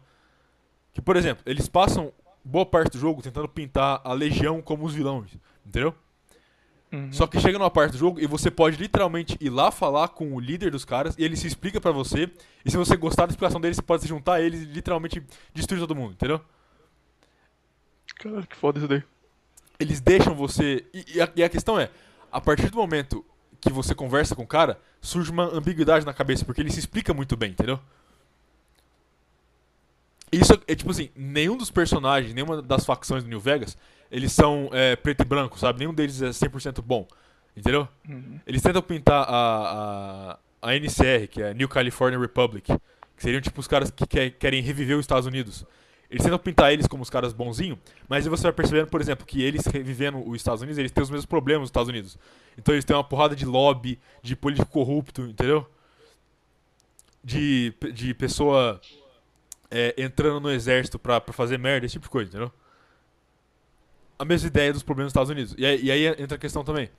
Que, por exemplo, eles passam boa parte do jogo tentando pintar a Legião como os vilões, entendeu? Só Uhum. que chega numa parte do jogo e você pode literalmente ir lá falar com o líder dos caras e ele se explica pra você. E se você gostar da explicação dele, você pode se juntar a eles e literalmente destruir todo mundo, entendeu? Caralho, que foda isso daí. Eles deixam você. E a questão é: a partir do momento que você conversa com o cara, surge uma ambiguidade na cabeça, porque ele se explica muito bem, entendeu? Isso é tipo assim: nenhum dos personagens, nenhuma das facções do New Vegas, eles são preto e branco, sabe? Nenhum deles é 100% bom, entendeu? Uhum. Eles tentam pintar a NCR, que é a New California Republic, que seriam tipo os caras que querem reviver os Estados Unidos. Eles tentam pintar eles como os caras bonzinhos, mas aí você vai percebendo, por exemplo, que eles revivendo os Estados Unidos, eles têm os mesmos problemas nos Estados Unidos. Então eles têm uma porrada de lobby, de político corrupto, entendeu? De pessoa entrando no exército pra fazer merda, esse tipo de coisa, entendeu? A mesma ideia dos problemas dos Estados Unidos. E aí entra a questão também.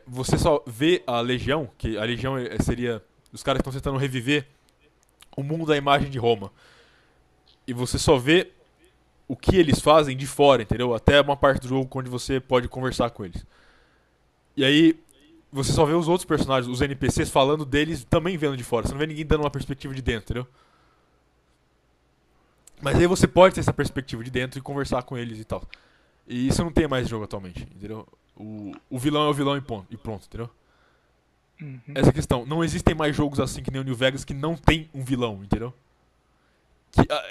Você só vê a Legião, que a Legião seria os caras que estão tentando reviver o mundo da imagem de Roma. E você só vê o que eles fazem de fora, entendeu? Até uma parte do jogo onde você pode conversar com eles. E aí você só vê os outros personagens, os NPCs, falando deles também vendo de fora. Você não vê ninguém dando uma perspectiva de dentro, entendeu? Mas aí você pode ter essa perspectiva de dentro e conversar com eles e tal. E isso não tem mais jogo atualmente, entendeu? O vilão é o vilão e pronto, entendeu? Uhum. Essa questão. Não existem mais jogos assim que nem o New Vegas que não tem um vilão, entendeu?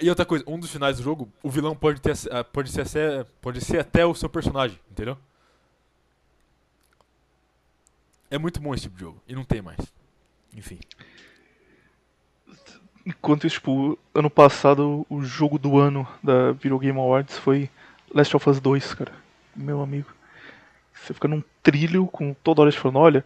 E outra coisa, um dos finais do jogo, o vilão pode ser até o seu personagem, entendeu? É muito bom esse tipo de jogo. E não tem mais. Enfim. Enquanto isso, tipo, ano passado o jogo do ano da Video Game Awards foi Last of Us 2, cara. Meu amigo. Você fica num trilho com toda hora falando, olha,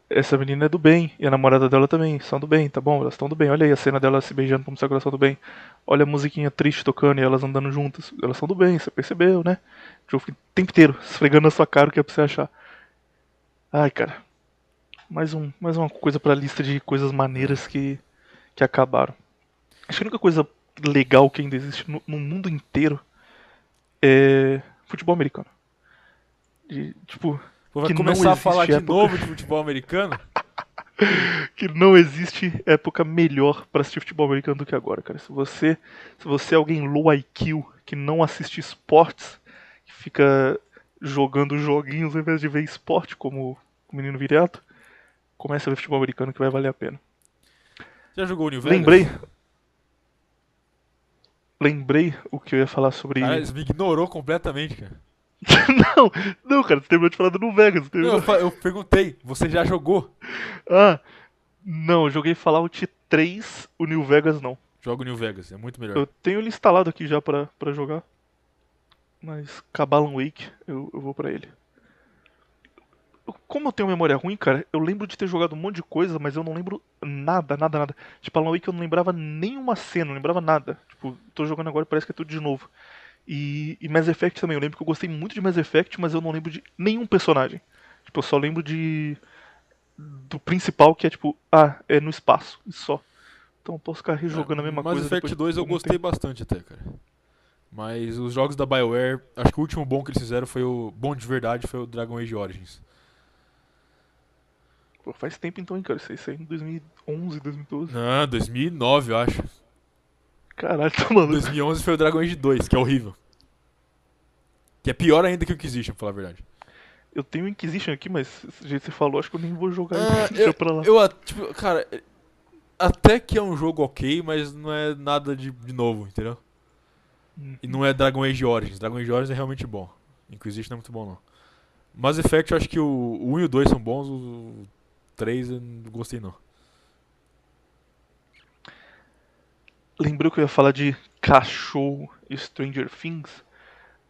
essa menina é do bem, e a namorada dela também, são do bem, tá bom, elas estão do bem. Olha aí a cena dela se beijando pra mostrar que elas são do bem. Olha a musiquinha triste tocando e elas andando juntas. Elas são do bem, você percebeu, né? O jogo fica o tempo inteiro esfregando na sua cara o que é pra você achar. Ai, cara. Mais uma coisa pra lista de coisas maneiras que acabaram. Acho que a única coisa legal que ainda existe no mundo inteiro é futebol americano. Tipo, Pô, vai que não começar a falar existe de época novo de futebol americano? que não existe época melhor pra assistir futebol americano do que agora, cara. Se você é alguém low IQ que não assiste esportes, que fica jogando joguinhos ao invés de ver esporte como o menino Viriato, comece a ver futebol americano que vai valer a pena. Já jogou o New Lembrei, Vegas? lembrei o que eu ia falar Cara, sobre. você me ignorou completamente, cara. Não, não, cara, você terminou de falar do New Vegas. Você Não, terminou... eu perguntei, você já jogou? Ah, não, eu joguei Fallout 3, o New Vegas não. Joga o New Vegas, é muito melhor. Eu tenho ele instalado aqui já pra jogar, mas Cabalan Wake eu vou pra ele. Como eu tenho memória ruim, cara, eu lembro de ter jogado um monte de coisa, mas eu não lembro nada, nada, nada. Tipo, Alan Wake eu não lembrava nenhuma cena, não lembrava nada. Tipo, tô jogando agora e parece que é tudo de novo. E Mass Effect também, eu lembro que eu gostei muito de Mass Effect, mas eu não lembro de nenhum personagem. Tipo, eu só lembro do principal, que é tipo, é no espaço, e só. Então eu posso ficar rejogando a mesma Mass coisa Effect depois de 2 eu algum gostei tempo. bastante até, cara. Mas os jogos da BioWare, acho que o último bom que eles fizeram foi o bom de verdade, foi o Dragon Age Origins. Pô, faz tempo então, hein, cara. Isso aí saiu em 2011, 2012. Não, 2009 eu acho. Caralho, tá maluco. 2011 foi o Dragon Age 2, que é horrível. Que é pior ainda que o Inquisition, pra falar a verdade. Eu tenho o Inquisition aqui, mas do jeito que você falou, acho que eu nem vou jogar ele. Ah, Deixa pra lá. tipo, cara, até que é um jogo ok, mas não é nada de novo, entendeu? E não é Dragon Age Origins. Dragon Age Origins é realmente bom. Inquisition não é muito bom, não. Mass Effect eu acho que o 1 e o 2 são bons, o 3 eu não gostei, não. Lembrou que eu ia falar de cachorro e Stranger Things,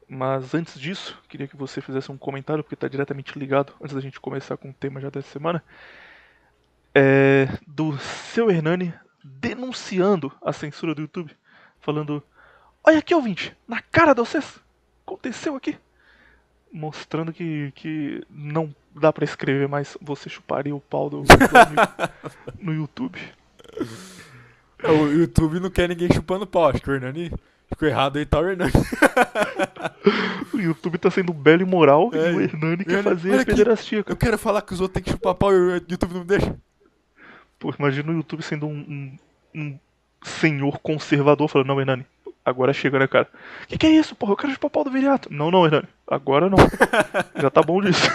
mas antes disso, queria que você fizesse um comentário, porque está diretamente ligado, antes da gente começar com o tema já dessa semana, do seu Hernani denunciando a censura do YouTube, falando: olha aqui, ouvinte, na cara de vocês, aconteceu aqui. Mostrando que não dá pra escrever mais você chuparia o pau do amigo no YouTube. O YouTube não quer ninguém chupando pau, acho que o Hernani ficou errado aí, tá o Hernani. O YouTube tá sendo belo e moral É, e o Hernani quer Hernani, fazer olha a aqui, pederastia, cara. Eu quero falar que os outros têm que chupar pau e o YouTube não deixa. Pô, imagina o YouTube sendo um senhor conservador falando: não, Hernani, agora chega, né, cara? Que é isso, porra? Eu quero chupar o pau do viriato. Não, não, Hernani, agora não. Já tá bom disso.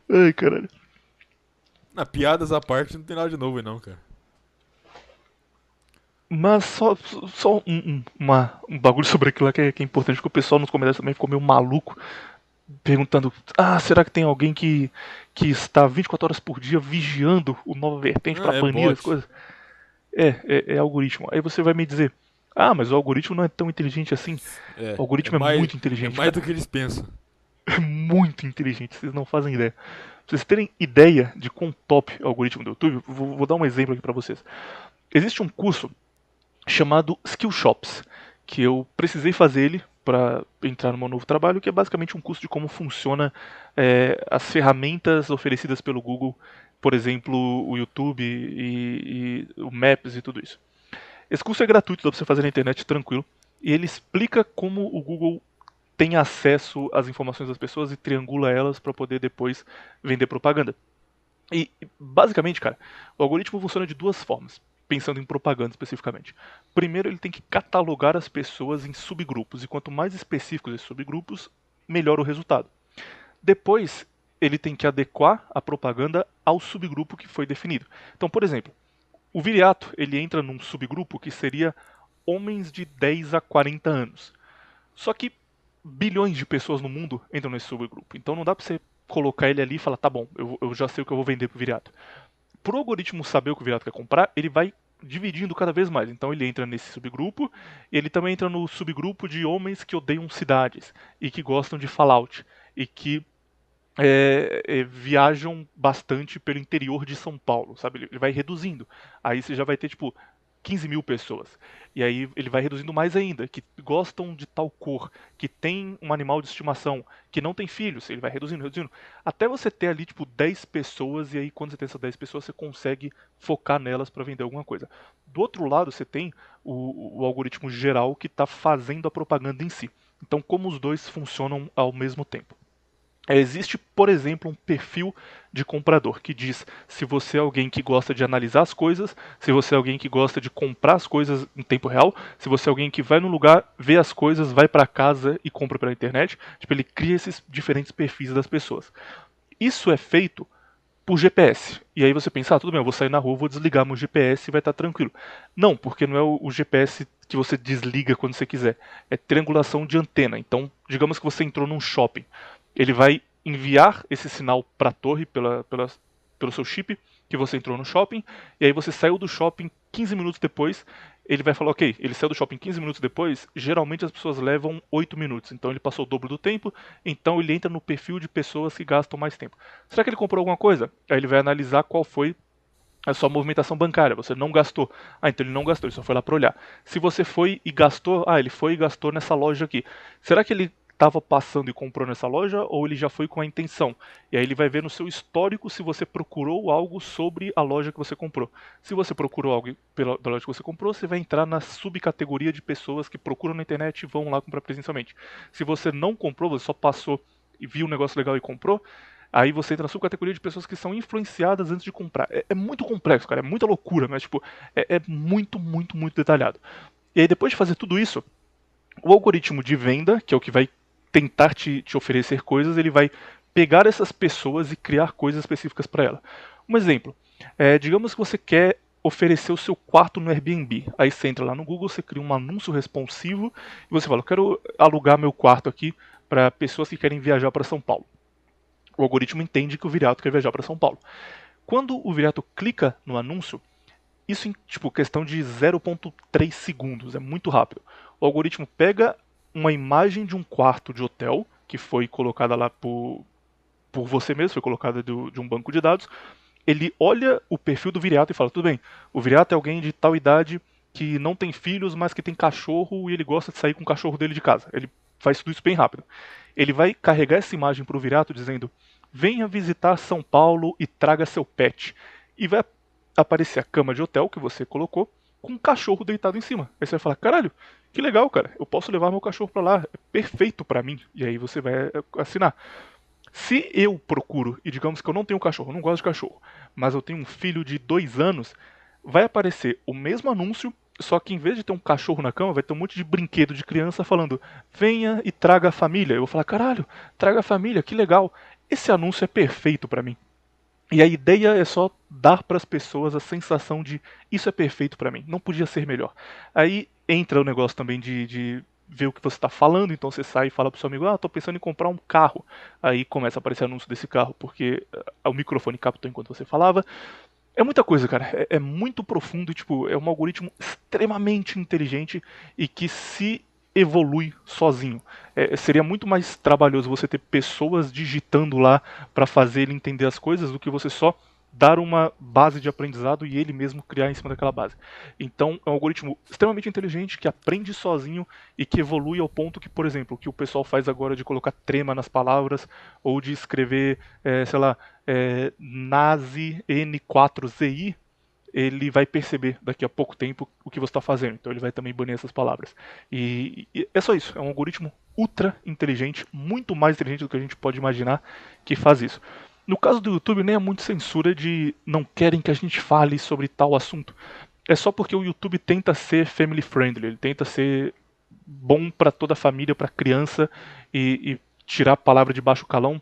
Ai, caralho. Na piadas à parte não tem nada de novo aí não, cara. Mas só um bagulho sobre aquilo lá que é importante, porque o pessoal nos comentários também ficou meio maluco, perguntando: ah, será que tem alguém que está 24 horas por dia vigiando o Nova Vertente pra É banir as bot. coisas? É algoritmo. Aí você vai me dizer: ah, mas o algoritmo não é tão inteligente assim. O algoritmo é muito É inteligente, mais cara. do que eles pensam. É muito inteligente, vocês não fazem ideia. Pra vocês terem ideia de quão top é o algoritmo do YouTube, vou dar um exemplo aqui pra vocês. Existe um curso chamado Skill Shops, que eu precisei fazer ele para entrar no meu novo trabalho, que é basicamente um curso de como funciona as ferramentas oferecidas pelo Google, por exemplo, o YouTube e o Maps e tudo isso. Esse curso é gratuito, dá para você fazer na internet tranquilo, e ele explica como o Google tem acesso às informações das pessoas e triangula elas para poder depois vender propaganda. E, basicamente, cara, o algoritmo funciona de duas formas, pensando em propaganda especificamente. Primeiro, ele tem que catalogar as pessoas em subgrupos, e quanto mais específicos esses subgrupos, melhor o resultado. Depois, ele tem que adequar a propaganda ao subgrupo que foi definido. Então, por exemplo, o viriato, ele entra num subgrupo que seria homens de 10 a 40 anos. Só que bilhões de pessoas no mundo entram nesse subgrupo. Então não dá pra você colocar ele ali e falar: tá bom, eu já sei o que eu vou vender pro viriato. Pro algoritmo saber o que o viriato quer comprar, ele vai dividindo cada vez mais. Então ele entra nesse subgrupo, e ele também entra no subgrupo de homens que odeiam cidades e que gostam de Fallout e que viajam bastante pelo interior de São Paulo, sabe? Ele vai reduzindo. Aí você já vai ter, tipo, 15 mil pessoas. E aí ele vai reduzindo mais ainda, que gostam de tal cor, que tem um animal de estimação, que não tem filhos, ele vai reduzindo, reduzindo. Até você ter ali, tipo, 10 pessoas, e aí quando você tem essas 10 pessoas, você consegue focar nelas para vender alguma coisa. Do outro lado, você tem o algoritmo geral que está fazendo a propaganda em si. Então, como os dois funcionam ao mesmo tempo. Existe, por exemplo, um perfil de comprador que diz se você é alguém que gosta de analisar as coisas, se você é alguém que gosta de comprar as coisas em tempo real, se você é alguém que vai no lugar, vê as coisas, vai para casa e compra pela internet. Tipo, ele cria esses diferentes perfis das pessoas. Isso é feito por GPS. E aí você pensa: tudo bem, eu vou sair na rua, vou desligar meu GPS e vai estar tranquilo. Não, porque não é o GPS que você desliga quando você quiser. É triangulação de antena. Então, digamos que você entrou num shopping. Ele vai enviar esse sinal para a torre pelo seu chip que você entrou no shopping, e aí você saiu do shopping 15 minutos depois, ele vai falar: ok, ele saiu do shopping 15 minutos depois, geralmente as pessoas levam 8 minutos, então ele passou o dobro do tempo, então ele entra no perfil de pessoas que gastam mais tempo. Será que ele comprou alguma coisa? Aí ele vai analisar qual foi a sua movimentação bancária. Você não gastou. Ah, então ele não gastou, ele só foi lá para olhar. Se você foi e gastou, ele foi e gastou nessa loja aqui. Será que ele estava passando e comprou nessa loja ou ele já foi com a intenção. E aí ele vai ver no seu histórico se você procurou algo sobre a loja que você comprou. Se você procurou algo da loja que você comprou, você vai entrar na subcategoria de pessoas que procuram na internet e vão lá comprar presencialmente. Se você não comprou, você só passou e viu um negócio legal e comprou, aí você entra na subcategoria de pessoas que são influenciadas antes de comprar. É muito complexo, cara, é muita loucura, mas tipo, é muito, muito, muito detalhado. E aí depois de fazer tudo isso, o algoritmo de venda, que é o que vai tentar te oferecer coisas, ele vai pegar essas pessoas e criar coisas específicas para ela. Um exemplo, digamos que você quer oferecer o seu quarto no Airbnb. Aí você entra lá no Google, você cria um anúncio responsivo e você fala, eu quero alugar meu quarto aqui para pessoas que querem viajar para São Paulo. O algoritmo entende que o viriato quer viajar para São Paulo. Quando o viriato clica no anúncio, isso em tipo, questão de 0,3 segundos, é muito rápido. O algoritmo pega uma imagem de um quarto de hotel, que foi colocada lá por você mesmo, foi colocada de um banco de dados. Ele olha o perfil do viriato e fala: tudo bem, o viriato é alguém de tal idade que não tem filhos, mas que tem cachorro e ele gosta de sair com o cachorro dele de casa. Ele faz tudo isso bem rápido. Ele vai carregar essa imagem para o viriato dizendo: venha visitar São Paulo e traga seu pet. E vai aparecer a cama de hotel que você colocou com um cachorro deitado em cima. Aí você vai falar: caralho, que legal, cara, eu posso levar meu cachorro para lá, é perfeito para mim. E aí você vai assinar. Se eu procuro, e digamos que eu não tenho cachorro, eu não gosto de cachorro, mas eu tenho um filho de 2 anos, vai aparecer o mesmo anúncio, só que em vez de ter um cachorro na cama, vai ter um monte de brinquedo de criança falando: venha e traga a família. Eu vou falar: caralho, traga a família, que legal. Esse anúncio é perfeito para mim. E a ideia é só dar para as pessoas a sensação de isso é perfeito para mim, não podia ser melhor. Aí entra o negócio também de ver o que você está falando, então você sai e fala pro seu amigo: ah, tô pensando em comprar um carro. Aí começa a aparecer anúncio desse carro, porque o microfone captou enquanto você falava. É muita coisa, cara. É muito profundo e, tipo, é um algoritmo extremamente inteligente e que se evolui sozinho. Seria muito mais trabalhoso você ter pessoas digitando lá para fazer ele entender as coisas do que você só dar uma base de aprendizado e ele mesmo criar em cima daquela base. Então, é um algoritmo extremamente inteligente que aprende sozinho e que evolui ao ponto que, por exemplo, o que o pessoal faz agora de colocar trema nas palavras ou de escrever, sei lá, nazi N4ZI, ele vai perceber daqui a pouco tempo o que você está fazendo. Então ele vai também banir essas palavras. E é só isso. É um algoritmo ultra inteligente, muito mais inteligente do que a gente pode imaginar, que faz isso. No caso do YouTube, nem é muito censura de não querem que a gente fale sobre tal assunto. É só porque o YouTube tenta ser family friendly, ele tenta ser bom para toda a família, para criança e tirar a palavra de baixo calão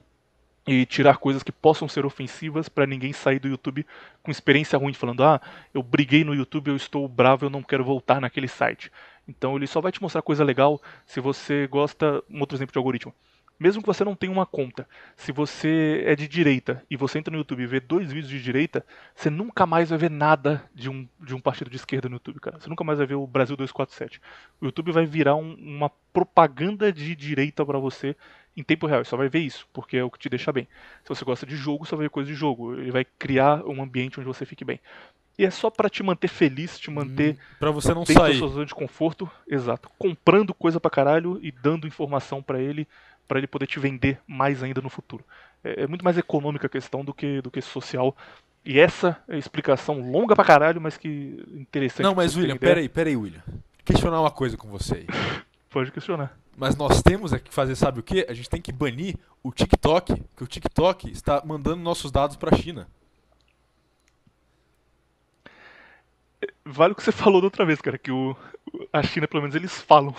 e tirar coisas que possam ser ofensivas para ninguém sair do YouTube com experiência ruim, falando: ah, eu briguei no YouTube, eu estou bravo, eu não quero voltar naquele site. Então ele só vai te mostrar coisa legal se você gosta. Um outro exemplo de algoritmo. Mesmo que você não tenha uma conta, se você é de direita e você entra no YouTube e vê 2 vídeos de direita, você nunca mais vai ver nada de um partido de esquerda no YouTube, cara. Você nunca mais vai ver o Brasil 247. O YouTube vai virar uma propaganda de direita para você em tempo real. Você só vai ver isso, porque é o que te deixa bem. Se você gosta de jogo, você vai ver coisa de jogo. Ele vai criar um ambiente onde você fique bem. E é só para te manter feliz, te manter Pra você não dentro da sair. sua zona de conforto, exato, comprando coisa pra caralho e dando informação pra ele poder te vender mais ainda no futuro. É muito mais econômica a questão do que social. E essa é a explicação longa pra caralho, mas que interessante Não, pra mas vocês terem William, ideia. peraí, William. Questionar uma coisa com você aí. Pode questionar. Mas nós temos é que fazer, sabe o quê? A gente tem que banir o TikTok, que o TikTok está mandando nossos dados pra China. Vale o que você falou da outra vez, cara, que a China, pelo menos, eles falam.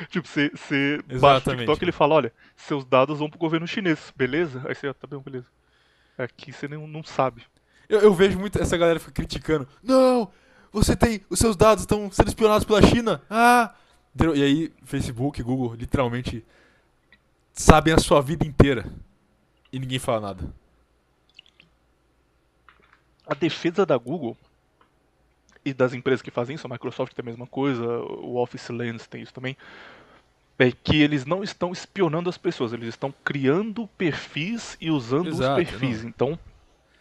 Tipo, você baixa o Exatamente. TikTok e ele fala: olha, seus dados vão pro governo chinês, beleza? Aí você: tá bem, beleza. Aqui você não sabe. Eu vejo muito essa galera fica criticando. Não, você tem. Os seus dados estão sendo espionados pela China. Ah! Entendeu? E aí, Facebook, Google, literalmente sabem a sua vida inteira. E ninguém fala nada. A defesa da Google e das empresas que fazem isso, a Microsoft tem a mesma coisa, o Office Lens tem isso também, é que eles não estão espionando as pessoas, eles estão criando perfis e usando os Exato, perfis. não. Então,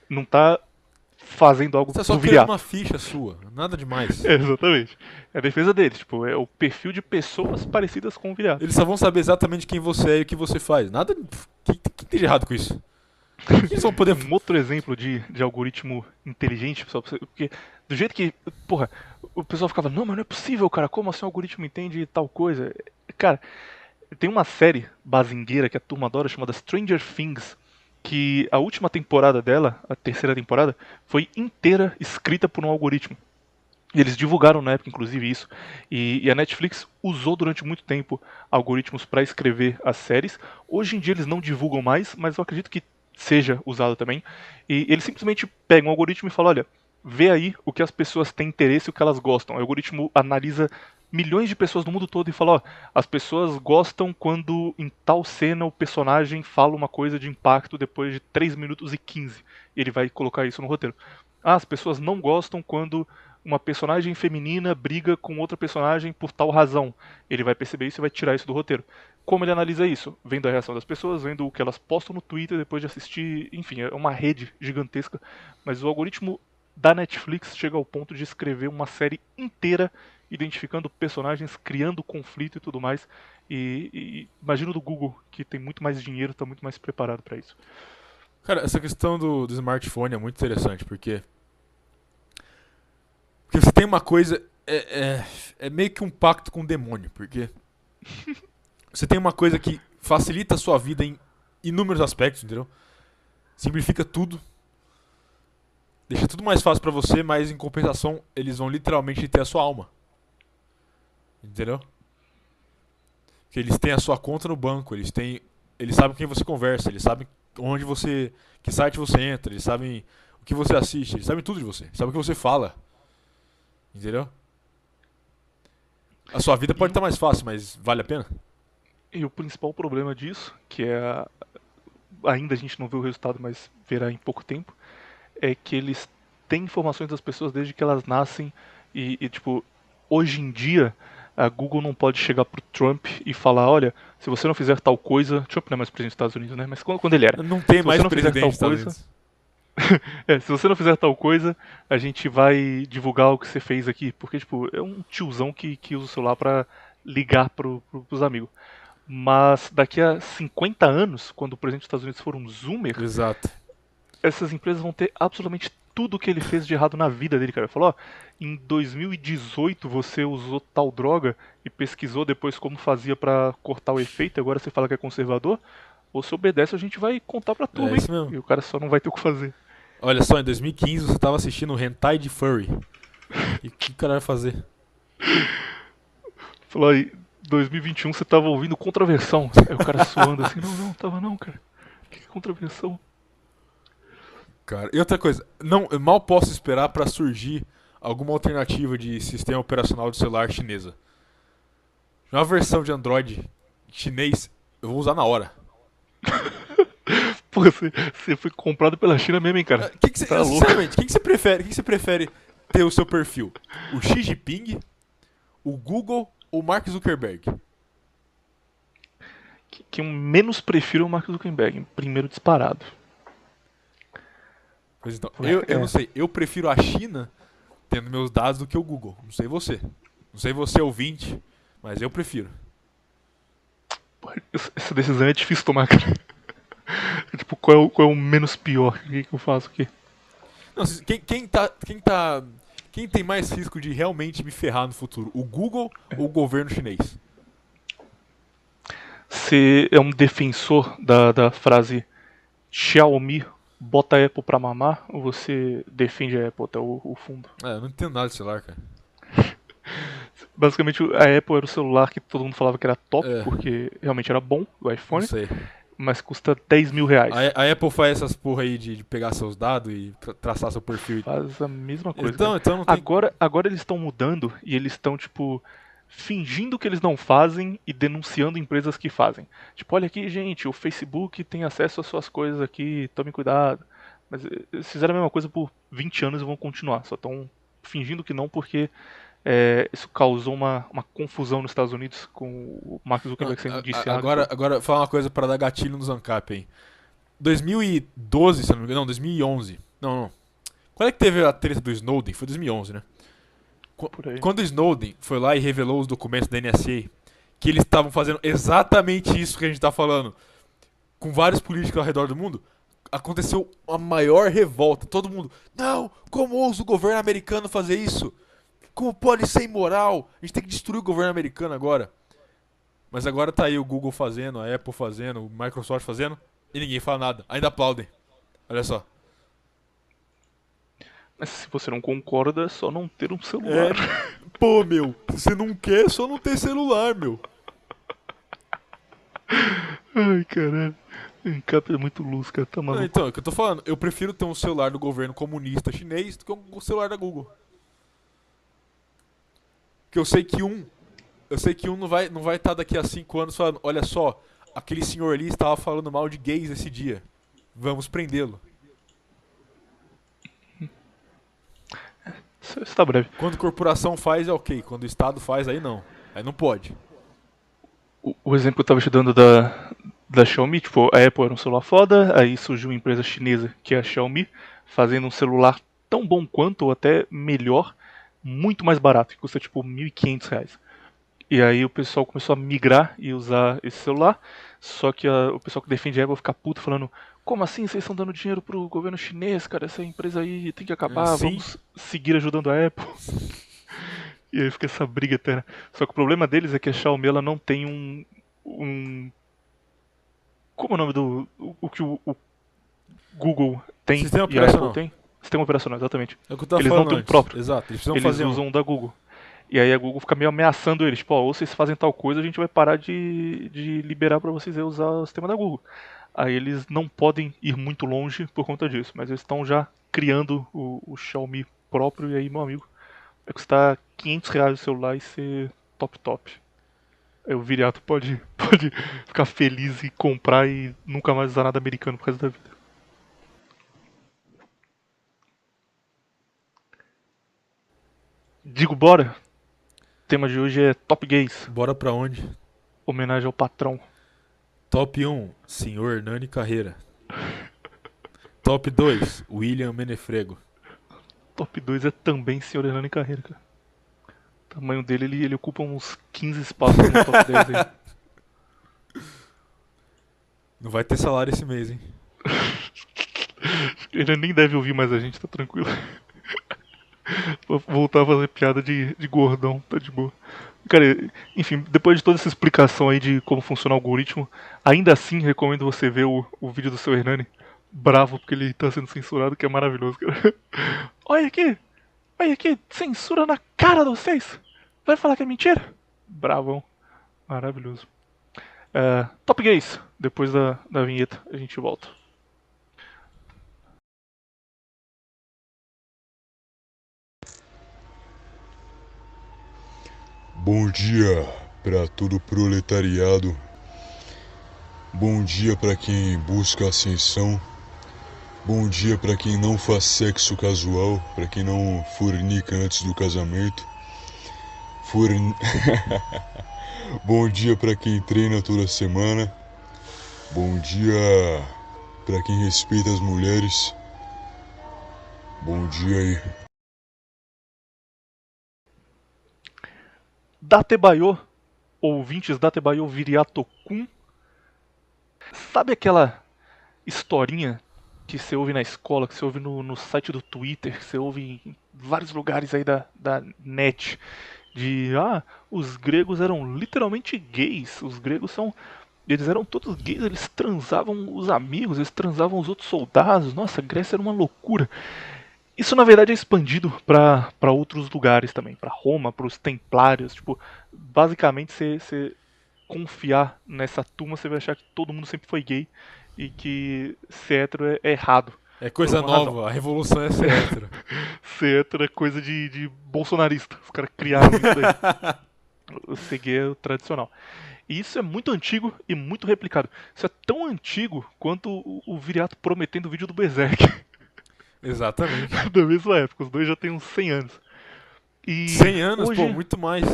não está fazendo algo Você só por cria VR. uma ficha sua, nada demais. Exatamente. É a defesa deles, tipo, é o perfil de pessoas parecidas com o VR. Eles só vão saber exatamente quem você é e o que você faz. Nada. Que tem de errado com isso? O que eles vão poder. Um outro exemplo de algoritmo inteligente, pessoal, porque do jeito que, porra, o pessoal ficava, não, mas não é possível, cara, como assim o algoritmo entende tal coisa? Cara, tem uma série bazingueira que a turma adora chamada Stranger Things, que a última temporada dela, a terceira temporada, foi inteira escrita por um algoritmo. E eles divulgaram na época, inclusive, isso. E a Netflix usou durante muito tempo algoritmos para escrever as séries. Hoje em dia eles não divulgam mais, mas eu acredito que seja usado também. E eles simplesmente pegam um algoritmo e falam: olha, vê aí o que as pessoas têm interesse e o que elas gostam. O algoritmo analisa milhões de pessoas no mundo todo e fala: ó, as pessoas gostam quando em tal cena o personagem fala uma coisa de impacto depois de 3 minutos e 15. Ele vai colocar isso no roteiro. Ah, as pessoas não gostam quando uma personagem feminina briga com outra personagem por tal razão. Ele vai perceber isso e vai tirar isso do roteiro. Como ele analisa isso? Vendo a reação das pessoas, vendo o que elas postam no Twitter depois de assistir. Enfim, é uma rede gigantesca. Mas o algoritmo da Netflix chega ao ponto de escrever uma série inteira identificando personagens, criando conflito e tudo mais. E imagino do Google, que tem muito mais dinheiro, está muito mais preparado para isso. Cara, essa questão do smartphone é muito interessante, porque você tem uma coisa. É meio que um pacto com o demônio, porque você tem uma coisa que facilita a sua vida em inúmeros aspectos, entendeu? Simplifica tudo. Deixa tudo mais fácil pra você, mas em compensação eles vão literalmente ter a sua alma. Entendeu? Porque eles têm a sua conta no banco, eles sabem com quem você conversa, eles sabem onde você, que site você entra, eles sabem o que você assiste, eles sabem tudo de você, eles sabem o que você fala. Entendeu? A sua vida pode estar mais fácil, mas vale a pena? E o principal problema disso, que é ainda a gente não vê o resultado, mas verá em pouco tempo, é que eles têm informações das pessoas desde que elas nascem tipo, hoje em dia a Google não pode chegar pro Trump e falar, olha, se você não fizer tal coisa, Trump não é mais presidente dos Estados Unidos, né? Mas quando ele era, Não tem se mais você não fizer presidente tal dos Estados coisa, Unidos. se você não fizer tal coisa, a gente vai divulgar o que você fez aqui, porque tipo, é um tiozão que usa o celular pra ligar pros amigos. Mas daqui a 50 anos, quando o presidente dos Estados Unidos for um zoomer, Exato. essas empresas vão ter absolutamente tudo o que ele fez de errado na vida dele, cara. Ele falou, ó, em 2018 você usou tal droga e pesquisou depois como fazia pra cortar o efeito, agora você fala que é conservador, ou se obedece a gente vai contar pra É turma, hein? isso mesmo. E o cara só não vai ter o que fazer. Olha só, em 2015 você tava assistindo o Hentai de Furry. E o que o cara vai fazer? Falou aí, 2021 você tava ouvindo contraversão. Aí o cara suando assim, não, tava não, cara. Que contraversão? Cara, e outra coisa, não, eu mal posso esperar pra surgir alguma alternativa de sistema operacional de celular chinesa. Uma versão de Android chinês, eu vou usar na hora. Pô, você foi comprado pela China mesmo, hein, cara? Tá louco. Sinceramente, o que você prefere? O que você prefere ter o seu perfil? O Xi Jinping, o Google ou o Mark Zuckerberg? Que eu menos prefiro é o Mark Zuckerberg, primeiro disparado. Pois então, eu não sei, eu prefiro a China tendo meus dados do que o Google. Não sei você. Não sei você, ouvinte, mas eu prefiro. Pô, essa decisão é difícil tomar, cara. Tipo, qual é o menos pior? O que eu faço aqui? Não, quem tem mais risco de realmente me ferrar no futuro? O Google ou o governo chinês? Você é um defensor da frase Xiaomi bota a Apple pra mamar ou você defende a Apple até o fundo? Eu não entendo nada de celular, cara. Basicamente, a Apple era o celular que todo mundo falava que era top, É. porque realmente era bom, o Não iPhone, sei. mas custa 10 mil reais. A Apple faz essas porra aí de pegar seus dados e traçar seu perfil. Faz a mesma coisa. Então não tem. Agora eles estão mudando e eles estão, tipo, fingindo que eles não fazem e denunciando empresas que fazem. Tipo, olha aqui, gente, o Facebook tem acesso às suas coisas aqui, tomem cuidado. Mas eles fizeram a mesma coisa por 20 anos e vão continuar. Só estão fingindo que não porque isso causou uma confusão nos Estados Unidos com o Mark Zuckerberg sendo indiciado. Agora, falar uma coisa pra dar gatilho nos ANCAP, hein. 2012, se eu não me engano, não, 2011. Não. Quando é que teve a treta do Snowden? Foi 2011, né? Por aí. Quando o Snowden foi lá e revelou os documentos da NSA, que eles estavam fazendo exatamente isso que a gente tá falando, com vários políticos ao redor do mundo, aconteceu a maior revolta. Todo mundo, não, como ousa o governo americano fazer isso? Como pode ser imoral? A gente tem que destruir o governo americano agora. Mas agora tá aí o Google fazendo, a Apple fazendo, o Microsoft fazendo, e ninguém fala nada. Ainda aplaudem. Olha só. Mas se você não concorda, é só não ter um É, celular. pô, meu, se você não quer, é só não ter celular, meu. Ai, caralho. Encap é muito luz, cara. Tá Não, maluco. então, é o que eu tô falando. Eu prefiro ter um celular do governo comunista chinês do que um celular da Google. Porque eu sei que um não vai estar daqui a 5 anos falando, olha só, aquele senhor ali estava falando mal de gays esse dia. Vamos prendê-lo. Isso está breve. Quando corporação faz é ok, quando o Estado faz aí não. Aí não pode. O exemplo que eu tava te dando da Xiaomi, tipo, a Apple era um celular foda, aí surgiu uma empresa chinesa, que é a Xiaomi, fazendo um celular tão bom quanto, ou até melhor, muito mais barato, que custa tipo R$ 1.500. E aí o pessoal começou a migrar e usar esse celular, só que o pessoal que defende a Apple fica puto falando, como assim vocês estão dando dinheiro pro governo chinês, cara, essa empresa aí tem que acabar, Sim. vamos seguir ajudando a Apple. E aí fica essa briga eterna. Só que o problema deles é que a Xiaomi ela não tem como é o nome do. O que o Google tem Sistema e a Apple operacional. tem? Sistema operacional, exatamente. É o que eu tava Eles não falando têm um antes. próprio. Exato, eles precisam Eles fazer usam o da Google. E aí a Google fica meio ameaçando eles. Tipo, ó, ou vocês fazem tal coisa, a gente vai parar de liberar pra vocês usar o sistema da Google. Aí eles não podem ir muito longe por conta disso. Mas eles estão já criando o Xiaomi próprio. E aí, meu amigo, vai custar R$ 500 o celular e ser top. Aí o Viriato pode ficar feliz e comprar e nunca mais usar nada americano pro resto da vida. Digo, bora? O tema de hoje é Top Gays, Bora pra onde? homenagem ao patrão. Top 1, Senhor Hernani Carreira. Top 2, William Menefrego. Top 2 é também Sr. Hernani Carreira, cara. O tamanho dele, ele ocupa uns 15 espaços no top 10 aí. Não vai ter salário esse mês, hein? Ele nem deve ouvir mais a gente, tá tranquilo. Vou voltar a fazer piada de gordão, tá de boa. Cara, enfim, depois de toda essa explicação aí de como funciona o algoritmo, ainda assim recomendo você ver o vídeo do seu Hernani. Bravo porque ele tá sendo censurado, que é maravilhoso, cara. Olha aqui, censura na cara de vocês! Vai falar que é mentira? Bravão. Maravilhoso. Top Gays, depois da vinheta a gente volta. Bom dia para todo o proletariado. Bom dia para quem busca ascensão. Bom dia para quem não faz sexo casual, para quem não fornica antes do casamento. Bom dia para quem treina toda semana. Bom dia para quem respeita as mulheres. Bom dia aí. Datebayo, ouvintes Datebayo Viriatokun. Sabe aquela historinha que você ouve na escola, que você ouve no site do Twitter, que você ouve em vários lugares aí da net, de os gregos eram literalmente gays, os gregos eles eram todos gays, eles transavam os amigos, eles transavam os outros soldados, nossa, a Grécia era uma loucura. Isso na verdade é expandido para outros lugares também, para Roma, para os templários, tipo, basicamente você confiar nessa turma, você vai achar que todo mundo sempre foi gay e que ser hétero é errado. É coisa Por uma nova, a revolução é ser hétero. Ser hétero é coisa de bolsonarista. Os caras criaram isso daí. O ser gay é o tradicional. E isso é muito antigo e muito replicado. Isso é tão antigo quanto o Viriato prometendo o vídeo do Berserk. Exatamente. Da mesma época, os dois já têm uns 100 anos. E 100 anos, hoje, pô, muito mais.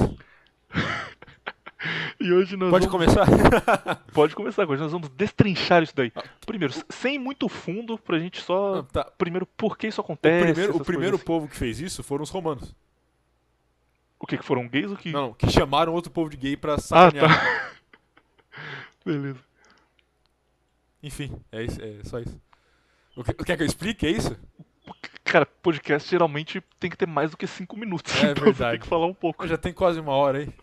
E hoje nós Pode vamos... começar? Pode começar, hoje nós vamos destrinchar isso daí. Primeiro, sem muito fundo, pra gente só... Não, tá. Primeiro, por que isso acontece, O essas primeiro coisas assim. povo que fez isso foram os romanos. O que foram gays ou que... Não, que chamaram outro povo de gay pra Ah, sacanear. tá. Beleza. Enfim, é isso, é só isso. Quer que eu explique? É isso? Cara, podcast geralmente tem que ter mais do que 5 minutos. É então verdade. tem que falar um pouco. Já tem quase 1 hora aí.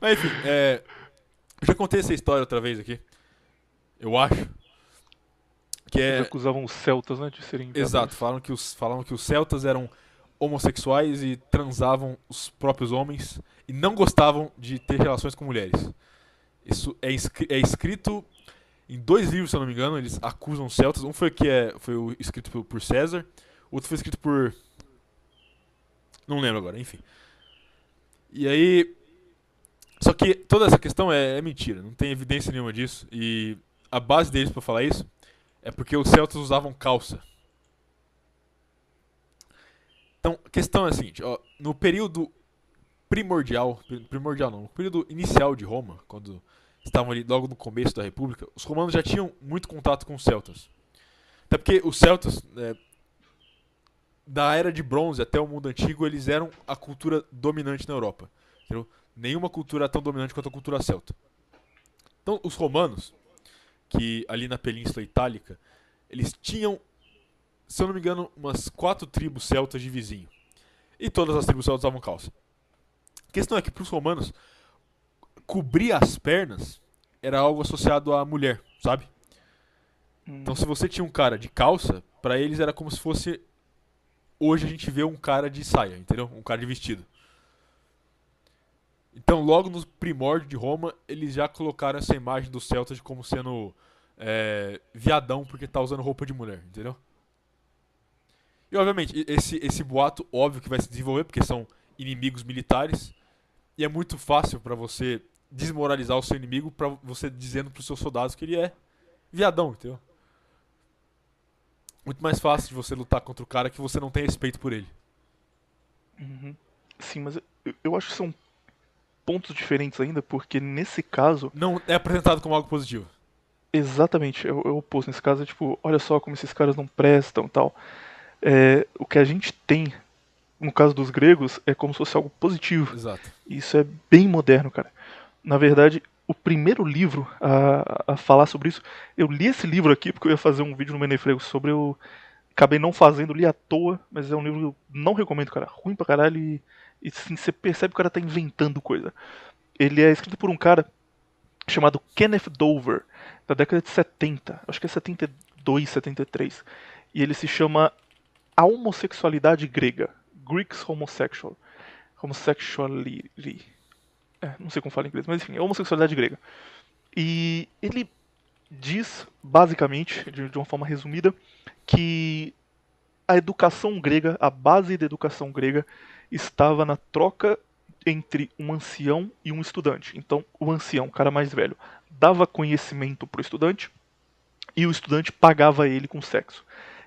Mas enfim, eu já contei essa história outra vez aqui. Eu acho. Que Eles é. acusavam os celtas, né, de serem viadões. Exato, falavam que os celtas eram homossexuais e transavam os próprios homens e não gostavam de ter relações com mulheres. Isso é escrito em 2 livros, se eu não me engano, eles acusam os celtas. Um foi escrito por César, outro foi escrito por... não lembro agora, enfim. E aí... Só que toda essa questão é mentira, não tem evidência nenhuma disso. E a base deles pra falar isso é porque os celtas usavam calça. Então, a questão é a seguinte, ó, no período primordial não, no período inicial de Roma, quando estavam ali logo no começo da República, os romanos já tinham muito contato com os celtas. Até porque os celtas, da Era de Bronze até o mundo antigo, eles eram a cultura dominante na Europa. Entendeu? Nenhuma cultura tão dominante quanto a cultura celta. Então, os romanos, que ali na Península Itálica, eles tinham, se eu não me engano, umas 4 tribos celtas de vizinho. E todas as tribos celtas usavam calça. A questão é que para os romanos, cobrir as pernas era algo associado à mulher, sabe? Então se você tinha um cara de calça, pra eles era como se fosse... Hoje a gente vê um cara de saia, entendeu? Um cara de vestido. Então logo nos primórdios de Roma, eles já colocaram essa imagem dos celtas como sendo viadão porque tá usando roupa de mulher, entendeu? E obviamente, esse boato óbvio que vai se desenvolver, porque são inimigos militares, e é muito fácil pra você desmoralizar o seu inimigo pra você dizendo pros seus soldados que ele é viadão, entendeu? Muito mais fácil de você lutar contra o cara que você não tem respeito por ele. Sim, mas eu acho que são pontos diferentes ainda, porque nesse caso... Não é apresentado como algo positivo. Exatamente, é o oposto. Nesse caso é tipo, olha só como esses caras não prestam e tal. O que a gente tem, no caso dos gregos, é como se fosse algo positivo. Exato. Isso é bem moderno, cara. Na verdade, o primeiro livro a falar sobre isso, eu li esse livro aqui porque eu ia fazer um vídeo no Menefrego sobre, eu acabei não fazendo, li à toa, mas é um livro que eu não recomendo, cara. Ruim pra caralho e assim, você percebe que o cara tá inventando coisa. Ele é escrito por um cara chamado Kenneth Dover, da década de 70, acho que é 72, 73. E ele se chama A Homossexualidade Grega, Greeks Homosexual. Homosexuality. Não sei como fala em inglês, mas enfim, é homossexualidade grega. E ele diz, basicamente, de uma forma resumida, que a educação grega, a base da educação grega, estava na troca entre um ancião e um estudante. Então, o ancião, o cara mais velho, dava conhecimento para o estudante e o estudante pagava ele com sexo.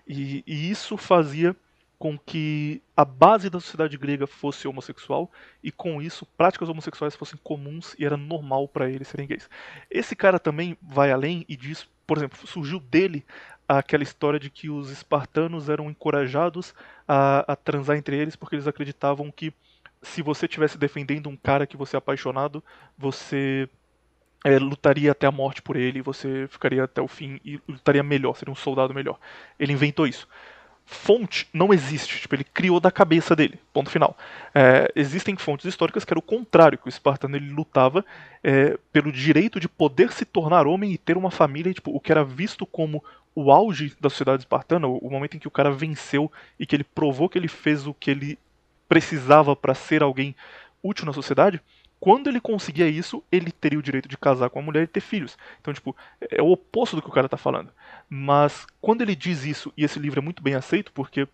E isso fazia com que a base da sociedade grega fosse homossexual e com isso práticas homossexuais fossem comuns e era normal para eles serem gays. Esse cara também vai além e diz, por exemplo, surgiu dele aquela história de que os espartanos eram encorajados a transar entre eles porque eles acreditavam que se você estivesse defendendo um cara que você é apaixonado, você lutaria até a morte por ele, você ficaria até o fim e lutaria melhor, seria um soldado melhor. Ele inventou isso. Fonte não existe, tipo, ele criou da cabeça dele, ponto final. Existem fontes históricas que era o contrário, que o espartano ele lutava pelo direito de poder se tornar homem e ter uma família, tipo, o que era visto como o auge da sociedade espartana, o momento em que o cara venceu e que ele provou que ele fez o que ele precisava para ser alguém útil na sociedade. Quando ele conseguia isso, ele teria o direito de casar com a mulher e ter filhos. Então, tipo, é o oposto do que o cara tá falando. Mas quando ele diz isso, e esse livro é muito bem aceito, porque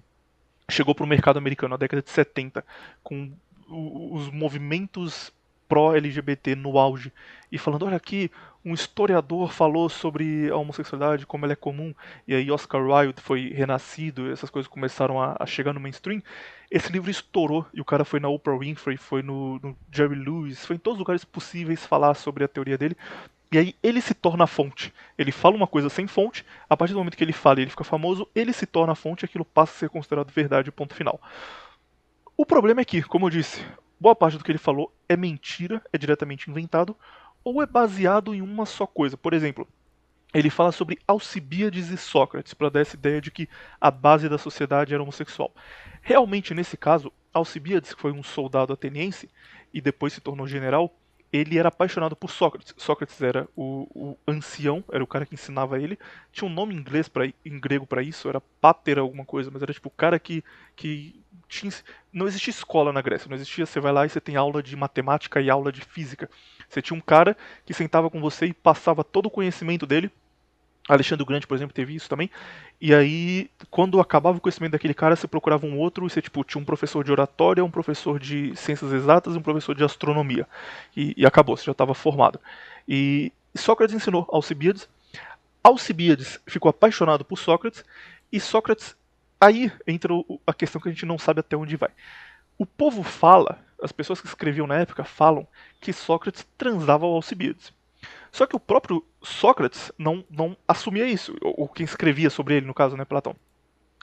chegou pro mercado americano na década de 70, com os movimentos pró-LGBT no auge, e falando, olha aqui, um historiador falou sobre a homossexualidade, como ela é comum, e aí Oscar Wilde foi renascido, essas coisas começaram a chegar no mainstream, esse livro estourou, e o cara foi na Oprah Winfrey, foi no Jerry Lewis, foi em todos os lugares possíveis falar sobre a teoria dele, e aí ele se torna a fonte. Ele fala uma coisa sem fonte, a partir do momento que ele fala e ele fica famoso, ele se torna a fonte e aquilo passa a ser considerado verdade, ponto final. O problema é que, como eu disse, boa parte do que ele falou é mentira, é diretamente inventado, ou é baseado em uma só coisa. Por exemplo, ele fala sobre Alcibíades e Sócrates, para dar essa ideia de que a base da sociedade era homossexual. Realmente, nesse caso, Alcibíades, que foi um soldado ateniense e depois se tornou general, ele era apaixonado por Sócrates. Sócrates era o ancião, era o cara que ensinava ele. Tinha um nome em inglês em grego para isso, era pater alguma coisa, mas era tipo o cara que tinha, não existia escola na Grécia, não existia, você vai lá e você tem aula de matemática e aula de física. Você tinha um cara que sentava com você e passava todo o conhecimento dele. Alexandre o Grande, por exemplo, teve isso também. E aí, quando acabava o conhecimento daquele cara, você procurava um outro e você tipo, tinha um professor de oratória, um professor de ciências exatas e um professor de astronomia. E acabou, você já estava formado. E Sócrates ensinou Alcibíades. Alcibíades ficou apaixonado por Sócrates. E Sócrates, aí entra a questão que a gente não sabe até onde vai. O povo fala, as pessoas que escreviam na época falam que Sócrates transava ao Alcibíades. Só que o próprio Sócrates não assumia isso, ou quem escrevia sobre ele, no caso, né, Platão,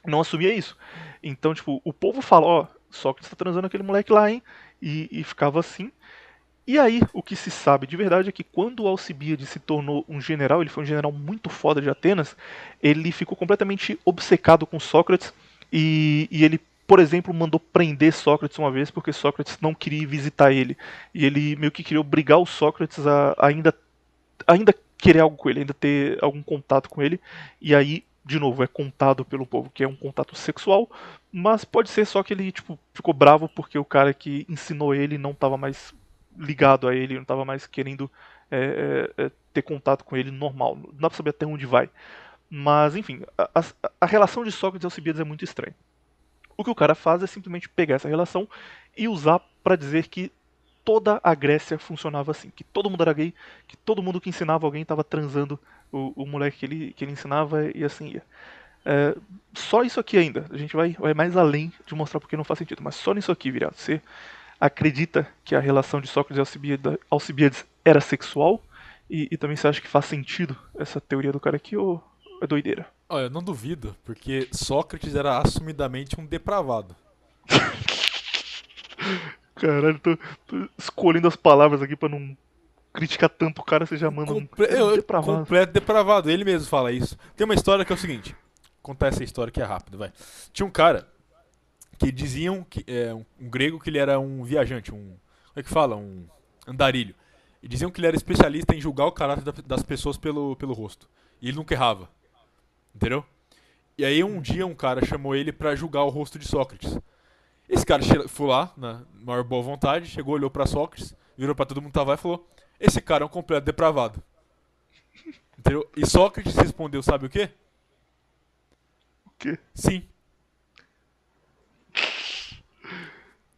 não assumia isso. Então, tipo, o povo fala, ó, Sócrates tá transando aquele moleque lá, hein, e ficava assim. E aí, o que se sabe de verdade é que quando o Alcibíades se tornou um general, ele foi um general muito foda de Atenas, ele ficou completamente obcecado com Sócrates, e ele, por exemplo, mandou prender Sócrates uma vez porque Sócrates não queria visitar ele. E ele meio que queria obrigar o Sócrates a ainda querer algo com ele, ainda ter algum contato com ele, e aí, de novo, é contado pelo povo que é um contato sexual, mas pode ser só que ele tipo, ficou bravo porque o cara que ensinou ele não estava mais ligado a ele, não estava mais querendo ter contato com ele normal. Não dá pra saber até onde vai. Mas, enfim, a relação de Sócrates e Alcibiades é muito estranha. O que o cara faz é simplesmente pegar essa relação e usar para dizer que toda a Grécia funcionava assim, que todo mundo era gay, que todo mundo que ensinava alguém estava transando o moleque que ele ensinava e assim ia. Só isso aqui ainda, a gente vai mais além de mostrar porque não faz sentido, mas só nisso aqui, virado. Você acredita que a relação de Sócrates e Alcibiades era sexual? E também você acha que faz sentido essa teoria do cara aqui ou é doideira? Olha, eu não duvido, porque Sócrates era assumidamente um depravado. Caralho, tô escolhendo as palavras aqui pra não criticar tanto o cara, você já manda um depravado. Completo depravado, ele mesmo fala isso. Tem uma história que é o seguinte, contar essa história que é rápido, vai. Tinha um cara que diziam que um grego que ele era um viajante, como é que fala? Um andarilho. E diziam que ele era especialista em julgar o caráter das pessoas pelo rosto. E ele nunca errava. Entendeu? E aí um dia um cara chamou ele pra julgar o rosto de Sócrates. Esse cara foi lá, na maior boa vontade, chegou, olhou pra Sócrates, virou pra todo mundo que tava lá e falou: esse cara é um completo depravado. Entendeu? E Sócrates respondeu, sabe o quê? O quê? Sim.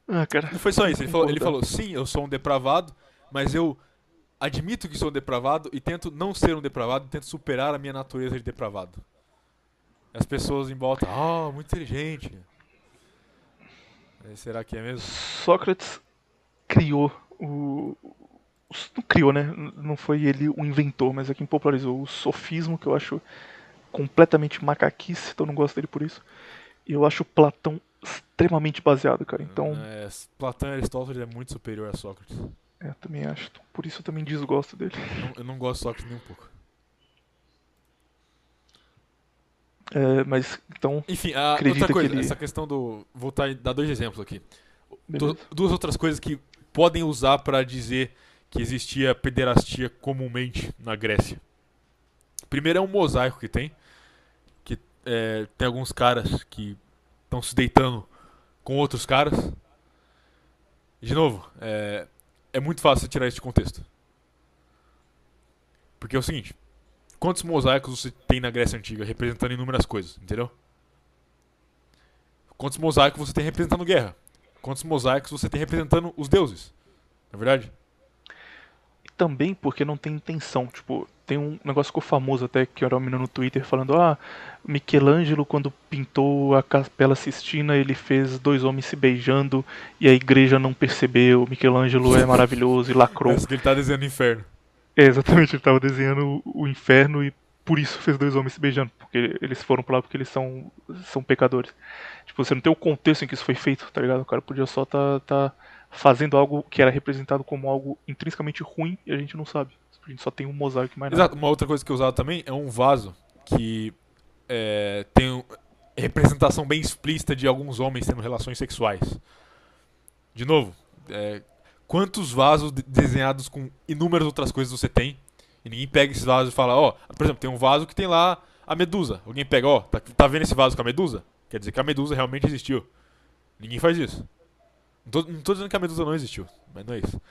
Ah, cara. Não foi só isso, ele falou, sim, eu sou um depravado, mas eu admito que sou um depravado e tento não ser um depravado, tento superar a minha natureza de depravado. As pessoas em volta, muito inteligente. Será que é mesmo? Sócrates criou não criou, né? Não foi ele o inventor, mas é quem popularizou o sofismo, que eu acho completamente macaquice, então eu não gosto dele por isso. E eu acho Platão extremamente baseado, cara. Então, Platão e Aristóteles é muito superior a Sócrates. Também acho. Por isso eu também desgosto dele. Eu não gosto de Sócrates nem um pouco. Mas, então, enfim, acredita outra coisa, que ele... essa questão do... Vou dar dois exemplos aqui. Beleza. Duas outras coisas que podem usar pra dizer que existia pederastia comumente na Grécia. Primeiro é um mosaico que tem tem alguns caras que estão se deitando com outros caras. De novo, é muito fácil tirar isso de contexto. Porque é o seguinte, quantos mosaicos você tem na Grécia Antiga representando inúmeras coisas, entendeu? Quantos mosaicos você tem representando guerra? Quantos mosaicos você tem representando os deuses? Não é verdade? também porque não tem intenção. Tipo, tem um negócio que ficou famoso até, que era uma menina no Twitter falando: Michelangelo, quando pintou a Capela Sistina, ele fez dois homens se beijando e a igreja não percebeu. Michelangelo é maravilhoso e lacrou. Parece que ele tá desenhando o inferno. É, exatamente, ele estava desenhando o inferno e por isso fez dois homens se beijando. Porque eles foram pra lá porque eles são pecadores. Tipo, você não tem o contexto em que isso foi feito, tá ligado? O cara podia só tá fazendo algo que era representado como algo intrinsecamente ruim e a gente não sabe. A gente só tem um mosaico e mais nada. Exato, uma outra coisa que eu usava também é um vaso que tem representação bem explícita de alguns homens tendo relações sexuais. De novo, quantos vasos desenhados com inúmeras outras coisas você tem? E ninguém pega esses vasos e fala, por exemplo, tem um vaso que tem lá a medusa. Alguém pega, tá vendo esse vaso com a medusa? Quer dizer que a medusa realmente existiu. Ninguém faz isso. Não tô dizendo que a medusa não existiu, mas não é isso.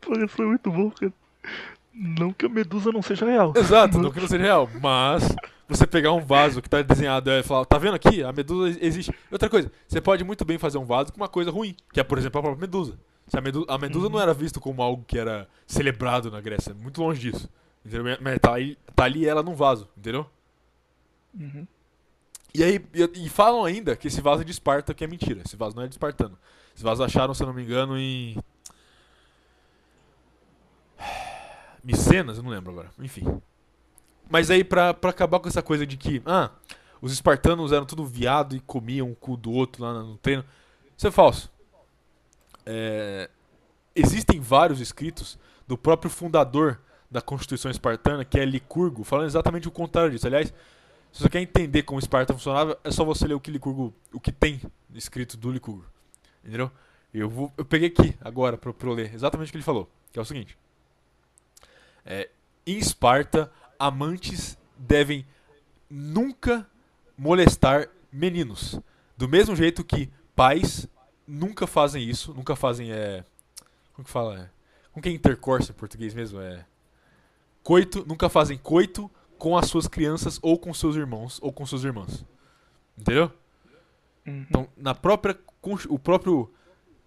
Pô, isso foi muito bom, cara. Não que a medusa não seja real. Exato, não que não seja real, mas você pegar um vaso que tá desenhado e falar, tá vendo aqui? A medusa existe. Outra coisa, você pode muito bem fazer um vaso com uma coisa ruim, que é, por exemplo, a própria medusa. Se a medusa não era vista como algo que era celebrado na Grécia, muito longe disso. Entendeu? Mas tá ali ela num vaso, entendeu? Uhum. E aí, falam ainda que esse vaso é de Esparta, que é mentira. Esse vaso não é de espartano. Esse vaso acharam, se eu não me engano, em Micenas, eu não lembro agora. Enfim. Mas aí, pra acabar com essa coisa de que, os espartanos eram tudo viado e comiam o cu do outro lá no treino, isso é falso. Existem vários escritos do próprio fundador da Constituição Espartana, que é Licurgo, falando exatamente o contrário disso. Aliás, se você quer entender como Esparta funcionava, é só você ler o que tem escrito do Licurgo. Entendeu? Eu peguei aqui agora pra eu ler exatamente o que ele falou, que é o seguinte. Em Esparta, amantes devem nunca molestar meninos. Do mesmo jeito que pais nunca fazem isso, nunca fazem como que fala? Como que é intercourse em português mesmo? Coito, nunca fazem coito com as suas crianças ou com seus irmãos ou com suas irmãs. Entendeu? Uhum. Então, o próprio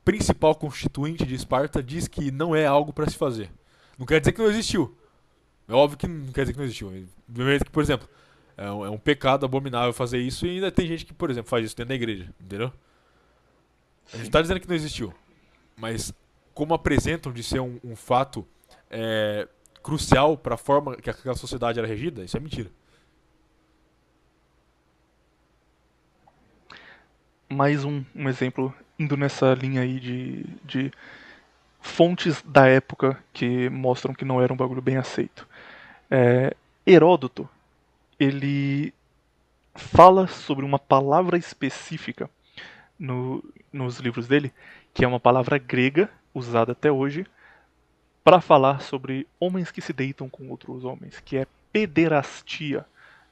principal constituinte de Esparta diz que não é algo pra se fazer. Não quer dizer que não existiu. É óbvio que não quer dizer que não existiu. Do mesmo que, por exemplo, é um pecado abominável fazer isso e ainda tem gente que, por exemplo, faz isso dentro da igreja. Entendeu? A gente tá dizendo que não existiu. Mas como apresentam de ser um fato crucial para a forma que aquela sociedade era regida, isso é mentira. Mais um exemplo indo nessa linha aí de fontes da época que mostram que não era um bagulho bem aceito. Heródoto, ele fala sobre uma palavra específica nos livros dele, que é uma palavra grega, usada até hoje, para falar sobre homens que se deitam com outros homens, que é pederastia.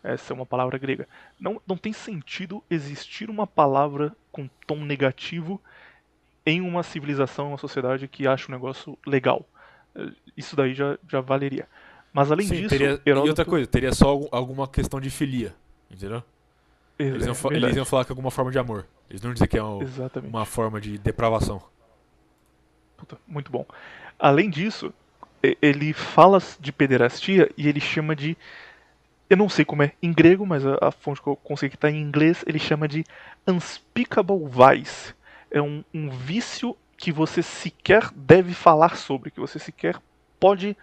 Essa é uma palavra grega. Não tem sentido existir uma palavra com tom negativo em uma civilização, uma sociedade que acha um negócio legal. Isso daí já valeria. Mas além disso, Heródoto... E outra coisa, teria só alguma questão de filia, entendeu? Eles iam falar que é alguma forma de amor. Eles não dizer que é uma forma de depravação. Puta, muito bom. Além disso, ele fala de pederastia e ele chama de... Eu não sei como é em grego, mas a fonte que eu consegui que está em inglês, ele chama de unspeakable vice. É um vício que você sequer deve falar sobre, que você sequer pode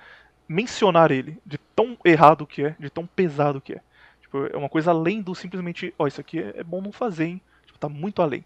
mencionar ele, de tão errado que é, de tão pesado que é. Tipo, é uma coisa além do simplesmente, isso aqui é bom não fazer, hein? Tipo, tá muito além.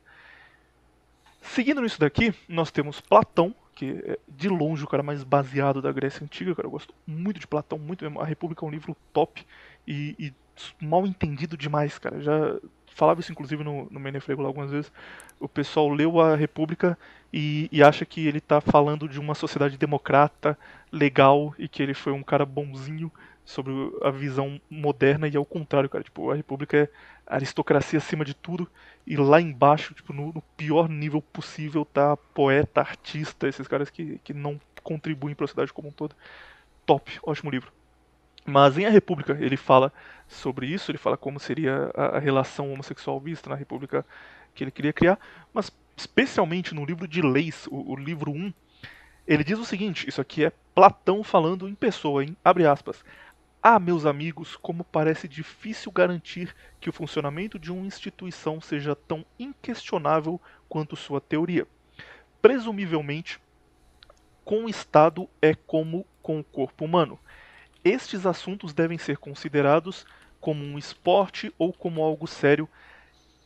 Seguindo nisso daqui, nós temos Platão, que é de longe o cara mais baseado da Grécia Antiga, cara. Eu gosto muito de Platão, muito mesmo. A República é um livro top e mal entendido demais, cara. Já falava isso inclusive no Menefrego lá algumas vezes. O pessoal leu a República e acha que ele tá falando de uma sociedade democrata, legal, e que ele foi um cara bonzinho sobre a visão moderna, e ao contrário, cara. Tipo, a República é aristocracia acima de tudo, e lá embaixo, tipo, no pior nível possível, tá poeta, artista, esses caras que não contribuem para a sociedade como um todo. Top, ótimo livro. Mas em A República ele fala sobre isso, ele fala como seria a relação homossexual vista na República que ele queria criar, mas especialmente no livro de Leis, o livro 1, ele diz o seguinte, isso aqui é Platão falando em pessoa, hein? Abre aspas. Ah, meus amigos, como parece difícil garantir que o funcionamento de uma instituição seja tão inquestionável quanto sua teoria. Presumivelmente, com o Estado é como com o corpo humano. Estes assuntos devem ser considerados como um esporte ou como algo sério,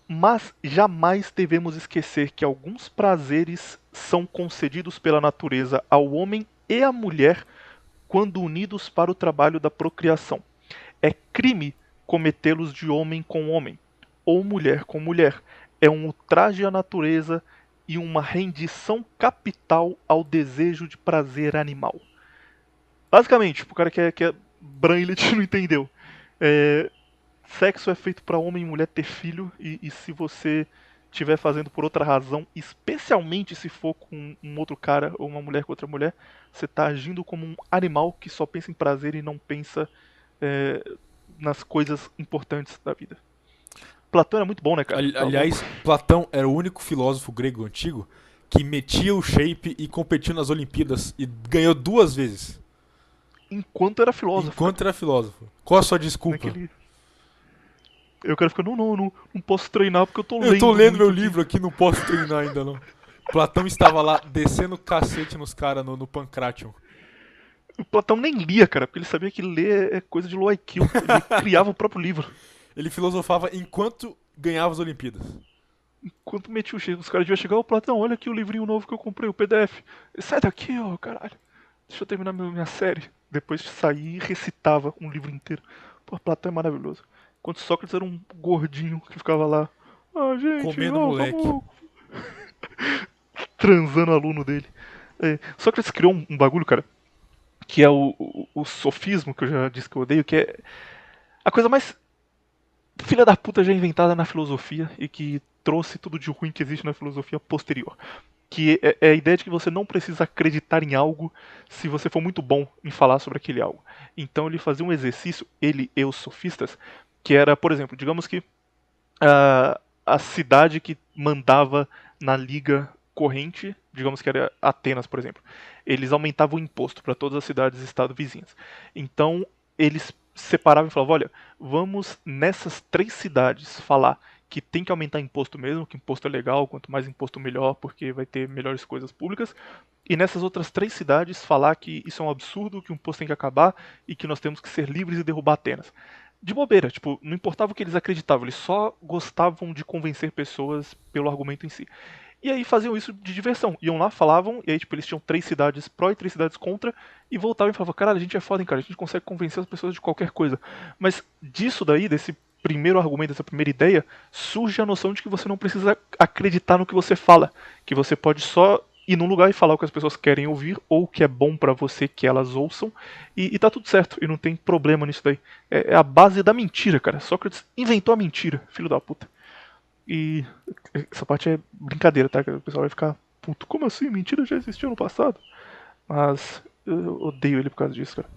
mas jamais devemos esquecer que alguns prazeres são concedidos pela natureza ao homem e à mulher quando unidos para o trabalho da procriação. É crime cometê-los de homem com homem, ou mulher com mulher. É um ultraje à natureza e uma rendição capital ao desejo de prazer animal. Basicamente, o cara que é Branlet não entendeu. Sexo é feito para homem e mulher ter filho, e se você estiver fazendo por outra razão, especialmente se for com um outro cara ou uma mulher com outra mulher, você está agindo como um animal que só pensa em prazer e não pensa nas coisas importantes da vida. Platão era muito bom, né, cara? Aliás, Platão era o único filósofo grego antigo que metia o shape e competiu nas Olimpíadas e ganhou 2 vezes. Enquanto era filósofo. Enquanto era filósofo. Qual a sua desculpa? Eu quero ficar, não posso treinar porque eu tô lendo. Eu tô lendo meu livro aqui, não posso treinar ainda não. Platão estava lá descendo cacete nos caras no Pancration. O Platão nem lia, cara, porque ele sabia que ler é coisa de low IQ. Ele criava o próprio livro. Ele filosofava enquanto ganhava as Olimpíadas. Enquanto metia o cheiro, os caras deviam chegar, ô Platão, olha aqui o livrinho novo que eu comprei, o PDF. Sai daqui, ó, caralho. Deixa eu terminar minha série. Depois saía e recitava um livro inteiro. Pô, Platão é maravilhoso. Enquanto Sócrates era um gordinho que ficava lá. Ah, gente, comendo moleque. Vamos... transando o aluno dele. Sócrates criou um bagulho, cara, que é o sofismo, que eu já disse que eu odeio, que é a coisa mais filha da puta já inventada na filosofia e que trouxe tudo de ruim que existe na filosofia posterior. Que é a ideia de que você não precisa acreditar em algo se você for muito bom em falar sobre aquele algo. Então ele fazia um exercício, ele e os sofistas, que era, por exemplo, digamos que a cidade que mandava na liga corrente, digamos que era Atenas, por exemplo, eles aumentavam o imposto para todas as cidades e estados vizinhas. Então eles separavam e falavam, olha, vamos nessas 3 cidades falar que tem que aumentar imposto mesmo, que imposto é legal, quanto mais imposto melhor, porque vai ter melhores coisas públicas. E nessas outras 3 cidades falar que isso é um absurdo, que o imposto tem que acabar e que nós temos que ser livres e derrubar Atenas. De bobeira, tipo, não importava o que eles acreditavam, eles só gostavam de convencer pessoas pelo argumento em si. E aí faziam isso de diversão. Iam lá, falavam, e aí tipo, eles tinham 3 cidades pró e 3 cidades contra, e voltavam e falavam, caralho, a gente é foda, hein, cara, a gente consegue convencer as pessoas de qualquer coisa. Mas disso daí, desse primeiro argumento, dessa primeira ideia, surge a noção de que você não precisa acreditar no que você fala, que você pode só ir num lugar e falar o que as pessoas querem ouvir, ou o que é bom pra você que elas ouçam, e tá tudo certo, e não tem problema nisso daí. É a base da mentira, cara. Sócrates inventou a mentira, filho da puta. E essa parte é brincadeira, tá? O pessoal vai ficar puto. Como assim? Mentira já existiu no passado? Mas eu odeio ele por causa disso, cara.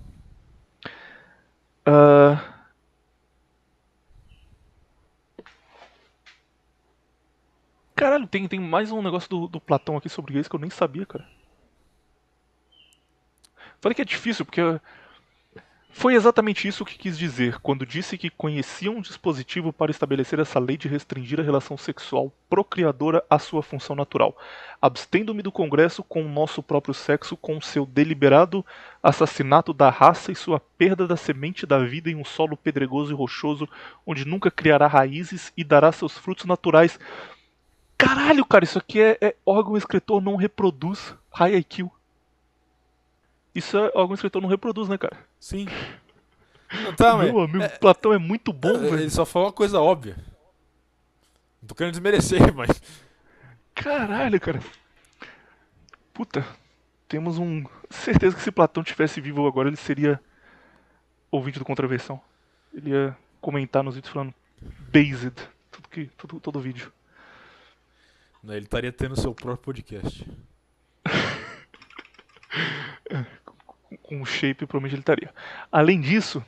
Caralho, tem mais um negócio do Platão aqui sobre isso que eu nem sabia, cara. Falei que é difícil, porque foi exatamente isso que quis dizer quando disse que conhecia um dispositivo para estabelecer essa lei de restringir a relação sexual procriadora à sua função natural, abstendo-me do Congresso com o nosso próprio sexo, com seu deliberado assassinato da raça e sua perda da semente da vida em um solo pedregoso e rochoso, onde nunca criará raízes e dará seus frutos naturais. Caralho, cara, isso aqui é órgão excretor não reproduz high IQ. Isso é órgão excretor não reproduz, né, cara? Sim. Não, tá, meu amigo, Platão é muito bom, velho. Ele só falou uma coisa óbvia. Não tô querendo desmerecer, mas... Caralho, cara. Puta, temos certeza que se Platão tivesse vivo agora, ele seria ouvinte do Contraversão. Ele ia comentar nos vídeos falando based, todo vídeo. Ele estaria tendo seu próprio podcast. Com o shape, provavelmente ele estaria. Além disso,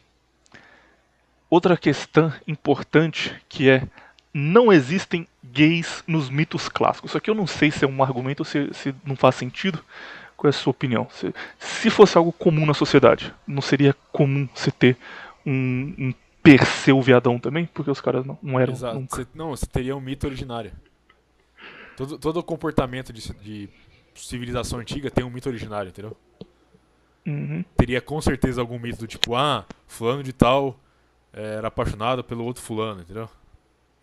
outra questão importante que é não existem gays nos mitos clássicos. Isso aqui eu não sei se é um argumento ou se não faz sentido. Qual é a sua opinião? Se fosse algo comum na sociedade, não seria comum se ter um Perseu viadão também? Porque os caras não eram Exato. nunca. Você teria um mito originário. Todo o comportamento de civilização antiga tem um mito originário, entendeu? Uhum. Teria com certeza algum mito do tipo, fulano de tal era apaixonado pelo outro fulano, entendeu?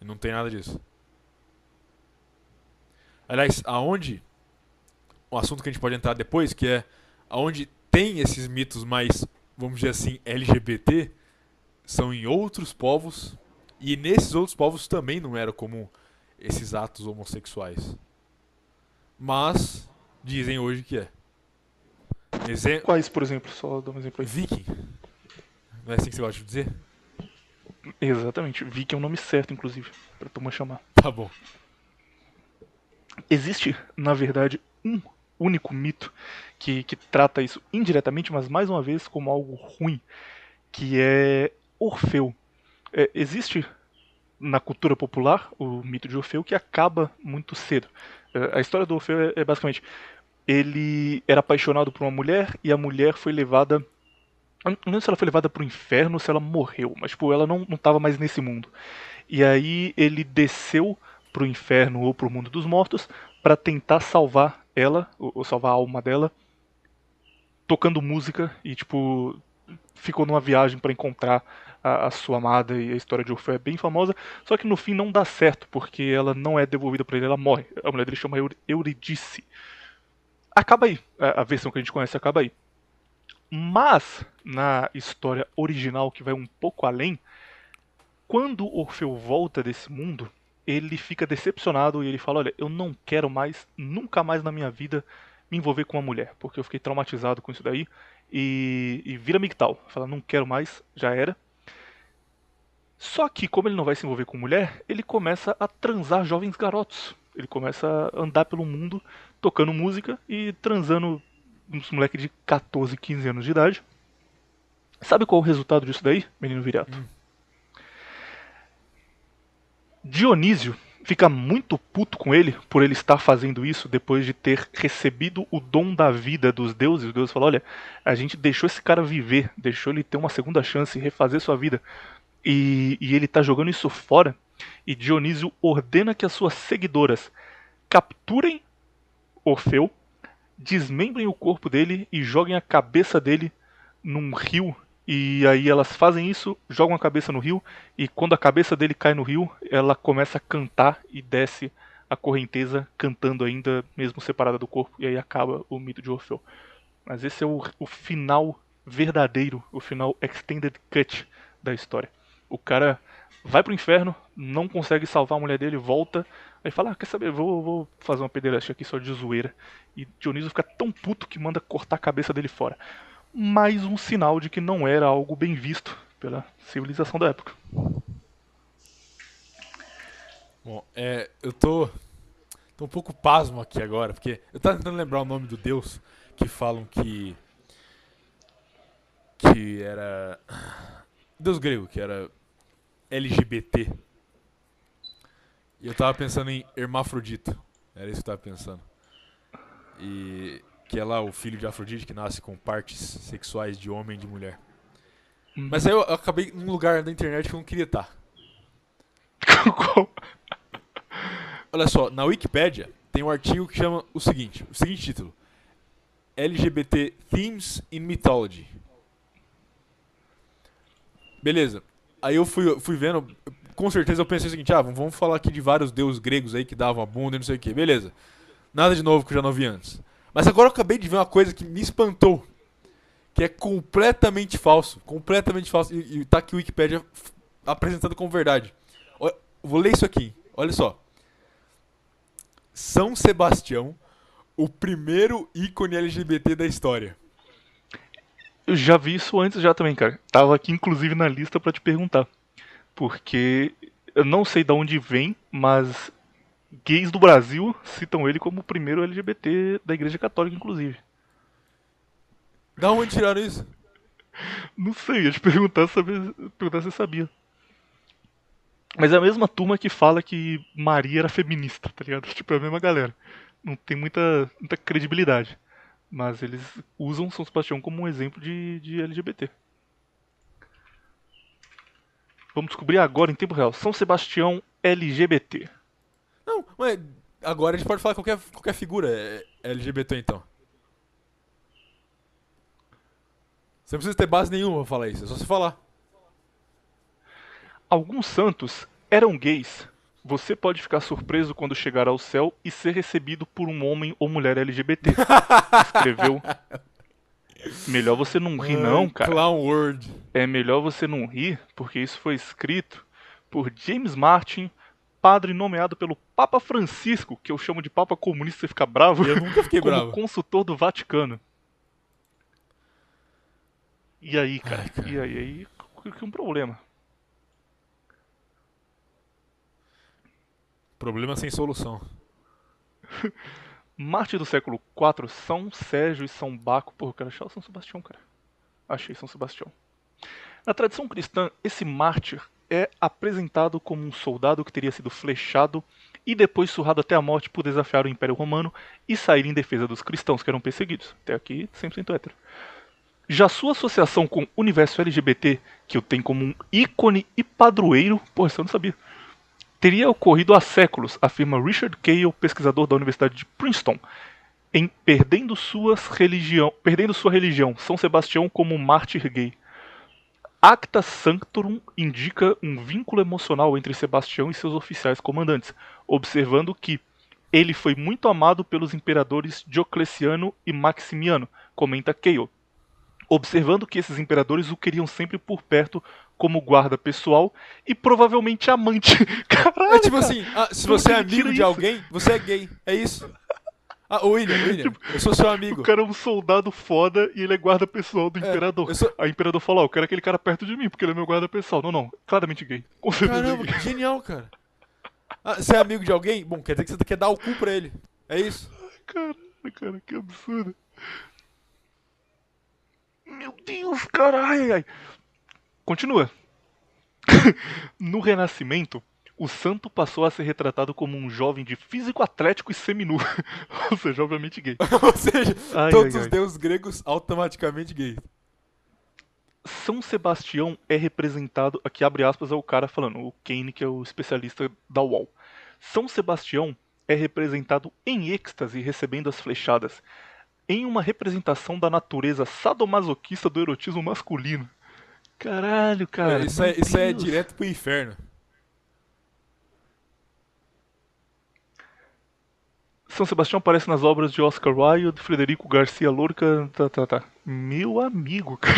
E não tem nada disso. Aliás, um assunto que a gente pode entrar depois, que é aonde tem esses mitos mais, vamos dizer assim, LGBT, são em outros povos, e nesses outros povos também não era comum esses atos homossexuais. Mas dizem hoje que é. Quais, por exemplo? Só dá um exemplo aí. Viking. Não é assim que você gosta de dizer? Exatamente. Viking é o nome certo, inclusive, pra turma chamar. Tá bom. Existe, na verdade, um único mito que trata isso indiretamente, mas mais uma vez como algo ruim, que é Orfeu. Existe na cultura popular o mito de Orfeu que acaba muito cedo. A história do Orfeu é basicamente: ele era apaixonado por uma mulher e a mulher foi levada. Eu não lembro se ela foi levada pro inferno ou se ela morreu, mas tipo, ela não tava mais nesse mundo. E aí ele desceu pro inferno ou pro mundo dos mortos para tentar salvar ela, ou salvar a alma dela, tocando música e tipo ficou numa viagem para encontrar a sua amada, e a história de Orfeu é bem famosa, só que no fim não dá certo, porque ela não é devolvida para ele, ela morre. A mulher dele chama Eurídice. Acaba aí, a versão que a gente conhece acaba aí. Mas, na história original, que vai um pouco além, quando Orfeu volta desse mundo, ele fica decepcionado e ele fala: olha, eu não quero mais, nunca mais na minha vida, me envolver com uma mulher, porque eu fiquei traumatizado com isso daí, e vira migtal. Fala: não quero mais, já era. Só que, como ele não vai se envolver com mulher, ele começa a transar jovens garotos. Ele começa a andar pelo mundo tocando música e transando uns moleques de 14, 15 anos de idade. Sabe qual é o resultado disso daí, menino Viriato? Dionísio fica muito puto com ele por ele estar fazendo isso depois de ter recebido o dom da vida dos deuses. Os deuses falam: olha, a gente deixou esse cara viver, deixou ele ter uma segunda chance e refazer sua vida. E ele tá jogando isso fora. E Dionísio ordena que as suas seguidoras capturem Orfeu, desmembrem o corpo dele e joguem a cabeça dele num rio. E aí elas fazem isso, jogam a cabeça no rio, e quando a cabeça dele cai no rio, ela começa a cantar e desce a correnteza cantando ainda, mesmo separada do corpo, e aí acaba o mito de Orfeu. Mas esse é o final verdadeiro, o final extended cut da história. O cara vai pro inferno, não consegue salvar a mulher dele, volta, aí fala: quer saber, vou fazer uma pederastia aqui só de zoeira. E Dionísio fica tão puto que manda cortar a cabeça dele fora. Mais um sinal de que não era algo bem visto pela civilização da época. Bom, eu tô um pouco pasmo aqui agora, porque eu tava tentando lembrar o nome do deus que falam que era deus grego, que era LGBT. E eu tava pensando em Hermafrodito. Era isso que eu tava pensando. E que é lá o filho de Afrodite que nasce com partes sexuais de homem e de mulher. Mas aí eu acabei num lugar da internet que eu não queria estar. Olha só, na Wikipédia tem um artigo que chama o seguinte título: LGBT Themes in Mythology. Beleza. Aí eu fui vendo, com certeza eu pensei o seguinte: vamos falar aqui de vários deuses gregos aí que davam a bunda e não sei o que. Beleza. Nada de novo que eu já não vi antes. Mas agora eu acabei de ver uma coisa que me espantou, que é completamente falso. Completamente falso. E tá aqui o Wikipédia apresentado como verdade. Vou ler isso aqui. Olha só. São Sebastião, o primeiro ícone LGBT da história. Eu já vi isso antes já também, cara. Tava aqui inclusive na lista pra te perguntar. Porque eu não sei de onde vem, mas gays do Brasil citam ele como o primeiro LGBT da Igreja Católica, inclusive. Da onde tiraram isso? Não sei, ia te perguntar se você sabia. Mas é a mesma turma que fala que Maria era feminista, tá ligado? Tipo, é a mesma galera. Não tem muita credibilidade. Mas eles usam São Sebastião como um exemplo de LGBT. Vamos descobrir agora em tempo real. São Sebastião LGBT. Não, mas agora a gente pode falar qualquer figura é LGBT então. Você não precisa ter base nenhuma pra falar isso, é só você falar. Alguns santos eram gays. Você pode ficar surpreso quando chegar ao céu e ser recebido por um homem ou mulher LGBT. Escreveu. Melhor você não rir não, cara. Clown World. É melhor você não rir, porque isso foi escrito por James Martin, padre nomeado pelo Papa Francisco, que eu chamo de Papa Comunista, você fica bravo, Eu nunca fiquei como bravo. consultor do Vaticano. E aí, cara? Ai, cara. E aí que um problema. Problema sem solução. Marte do século IV, São Sérgio e São Baco. Porra, eu quero achar o São Sebastião, cara. Achei São Sebastião. Na tradição cristã, esse mártir é apresentado como um soldado que teria sido flechado e depois surrado até a morte por desafiar o Império Romano e sair em defesa dos cristãos que eram perseguidos. Até aqui, 100% hétero. Já sua associação com o universo LGBT, que o tem como um ícone e padroeiro, porra, isso eu não sabia, teria ocorrido há séculos, afirma Richard Cale, pesquisador da Universidade de Princeton, em Perdendo sua religião, São Sebastião como um mártir gay. Acta Sanctorum indica um vínculo emocional entre Sebastião e seus oficiais comandantes, observando que ele foi muito amado pelos imperadores Diocleciano e Maximiano, comenta Cale, observando que esses imperadores o queriam sempre por perto como guarda pessoal e provavelmente amante. Caralho, É tipo cara. assim, se Como você é que ele tira amigo de isso? alguém, você é gay. É isso. William, eu sou seu amigo. O cara é um soldado foda e ele é guarda pessoal do imperador. eu sou- Aí o imperador fala, ó, eu quero aquele cara perto de mim, porque ele é meu guarda pessoal. Não, claramente gay. Com certeza Caramba, gay. que genial, cara. Você é amigo de alguém? Bom, quer dizer que você quer dar o cu pra ele. É isso. Caralho, cara, que absurdo. Meu Deus, caralho. Continua. No Renascimento, o santo passou a ser retratado como um jovem de físico atlético e seminu. Ou seja, obviamente gay. Ou seja, Ai, todos ai, os ai. deuses gregos automaticamente gays. São Sebastião é representado, aqui abre aspas é o cara falando, o Kane que é o especialista da UOL. São Sebastião é representado em êxtase recebendo as flechadas, em uma representação da natureza sadomasoquista do erotismo masculino. Caralho, cara. Isso meu é Deus. direto pro inferno. São Sebastião aparece nas obras de Oscar Wilde, Frederico Garcia Lorca. Tá. Meu amigo, cara.